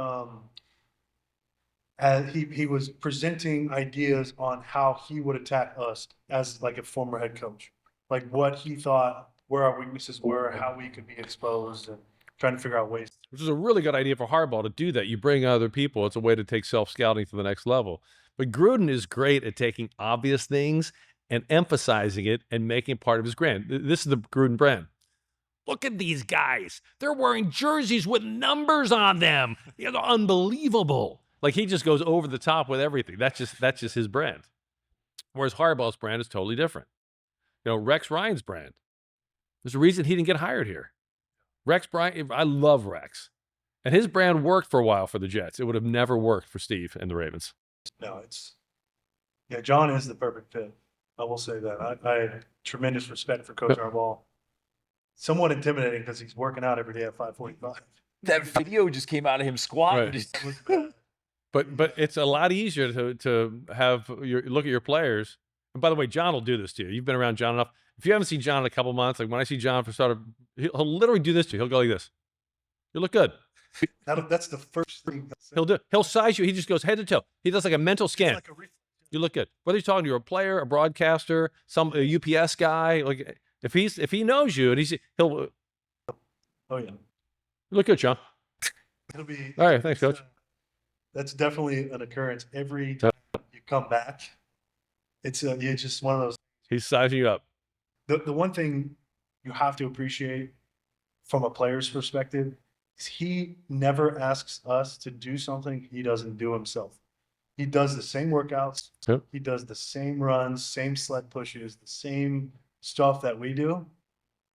as he was presenting ideas on how he would attack us as like a former head coach, like what he thought where our weaknesses were, how we could be exposed, and trying to figure out ways. Which is a really good idea for Harbaugh to do that. You bring other people. It's a way to take self-scouting to the next level. But Gruden is great at taking obvious things and emphasizing it and making it part of his brand. This is the Gruden brand. Look at these guys. They're wearing jerseys with numbers on them. They're unbelievable. Like he just goes over the top with everything. That's just his brand. Whereas Harbaugh's brand is totally different. Rex Ryan's brand. There's a reason he didn't get hired here. Rex Ryan, I love Rex. And his brand worked for a while for the Jets. It would have never worked for Steve and the Ravens. No, John is the perfect fit. I will say that. I have tremendous respect for Coach Harbaugh. Somewhat intimidating because he's working out every day at 5:45. That video just came out of him squatting. Right. But it's a lot easier to have look at your players. And by the way, John will do this to you. You've been around John enough. If you haven't seen John in a couple months, like when I see John for start, he'll literally do this to you. He'll go like this. You look good. That's the first thing. He'll size you. He just goes head to toe. He does like a mental scan. Like you look good. Whether he's talking to a player, a broadcaster, a UPS guy, like if he knows you and he'll. Oh yeah. You look good, John. It'll be. All right, thanks, Coach. That's definitely an occurrence every time you come back. It's just one of those. He's sizing you up. The one thing you have to appreciate from a player's perspective is he never asks us to do something he doesn't do himself. He does the same workouts. Yep. He does the same runs, same sled pushes, the same stuff that we do.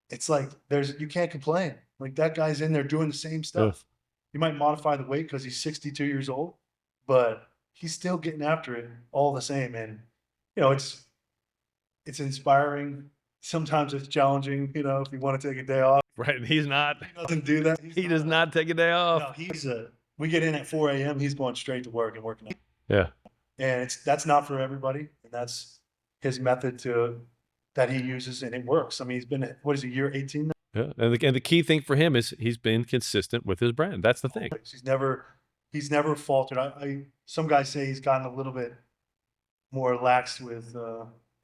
It's like you can't complain. Like that guy's in there doing the same stuff. You might modify the weight because he's 62 years old, but he's still getting after it all the same. And it's inspiring. Sometimes it's challenging, if you want to take a day off. Right. And he's not. He doesn't do that. He does not take a day off. No, we get in at 4 a.m. He's going straight to work and working out. Yeah. And that's not for everybody. And that's his method that he uses, and it works. I mean, he's been, year 18 now? Yeah. And the key thing for him is he's been consistent with his brand. That's the thing. He's never faltered. Some guys say he's gotten a little bit more lax with,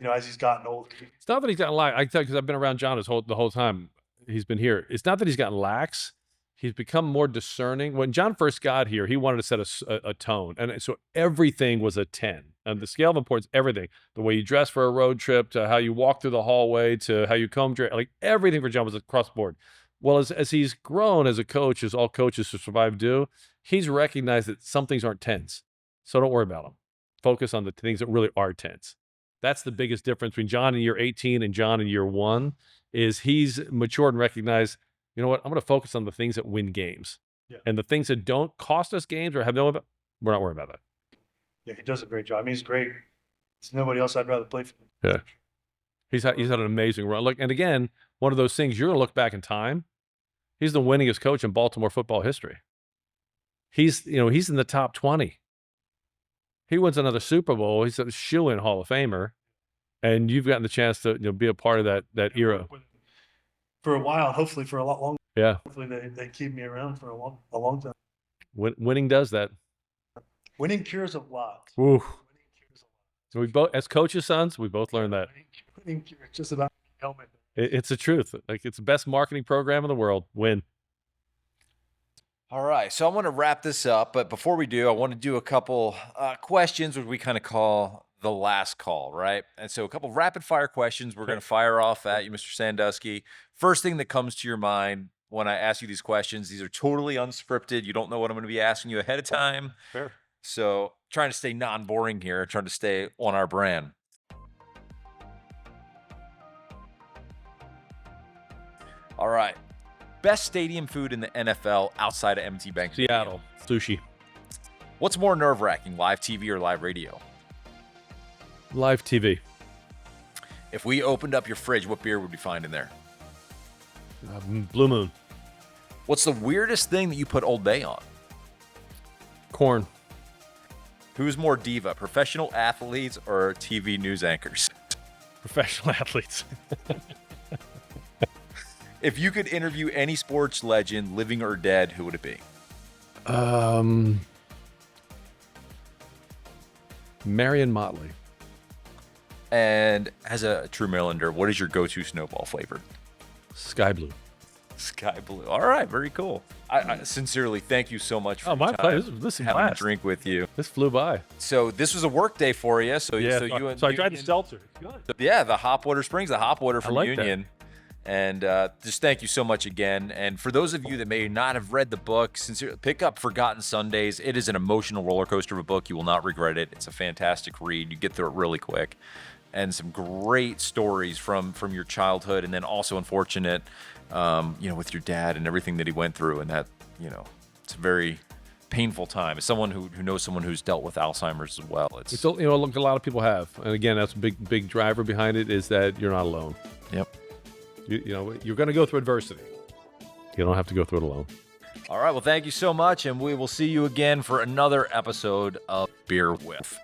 as he's gotten older. It's not that he's gotten lax. I tell you, because I've been around John the whole time he's been here. It's not that he's gotten lax. He's become more discerning. When John first got here, he wanted to set a tone. And so everything was a 10. And the scale of importance, everything. The way you dress for a road trip, to how you walk through the hallway, to how you comb your, like everything for John was across the board. Well, as he's grown as a coach, as all coaches who survive do, he's recognized that some things aren't 10s. So don't worry about them. Focus on the things that really are 10s. That's the biggest difference between John in year 18 and John in year 1, is he's matured and recognized, you know what, I'm going to focus on the things that win games. And the things that don't cost us games or have no, we're not worried about that. Yeah, he does a great job. I mean, he's great. There's nobody else I'd rather play for. Yeah. He's had an amazing run. Look, and again, one of those things you're going to look back in time. He's the winningest coach in Baltimore football history. He's in the top 20. He wins another Super Bowl. He's a shoo-in Hall of Famer. And you've gotten the chance to be a part of that era. For a while, hopefully for a lot longer. Yeah. Hopefully they keep me around for a long time. Winning does that. Winning cures a lot. Ooh. Winning cures a lot. So we both, as coaches' sons, we both learned that. Winning cures just about helmet. It's the truth. Like, it's the best marketing program in the world. Win. All right, so I want to wrap this up, but before we do, I want to do a couple questions, which we kind of call the last call, right? And so a couple rapid fire questions we're going to fire off at you, Mr. Sandusky. First thing that comes to your mind when I ask you these questions, these are totally unscripted. You don't know what I'm going to be asking you ahead of time. Fair. So trying to stay non-boring here, trying to stay on our brand. All right. Best stadium food in the NFL outside of M&T Bank Stadium. Seattle. Sushi. What's more nerve-wracking, live TV or live radio? Live TV. If we opened up your fridge, what beer would we find in there? Blue Moon. What's the weirdest thing that you put Old Bay on? Corn. Who's more diva, professional athletes or TV news anchors? Professional athletes. If you could interview any sports legend, living or dead, who would it be? Marion Motley. And as a true Marylander, what is your go-to snowball flavor? Sky blue. Sky blue. All right, very cool. I sincerely thank you so much for my your time. pleasure. This is having blast. a drink with you. This flew by. So this was a work day for you. So Yeah. so I tried the seltzer. It's good. Yeah, the hop water springs, the hop water from like that. Union. And just thank you so much again. And for those of you that may not have read the book, sincerely, pick up Forgotten Sundays. It is an emotional roller coaster of a book. You will not regret it. It's a fantastic read. You get through it really quick. And some great stories from your childhood, and then also unfortunate, with your dad and everything that he went through. And that, it's a very painful time. As someone who knows someone who's dealt with Alzheimer's as well. It's look, a lot of people have. And again, that's a big driver behind it is that you're not alone. Yep. You're going to go through adversity. You don't have to go through it alone. All right. Well, thank you so much. And we will see you again for another episode of Beer With.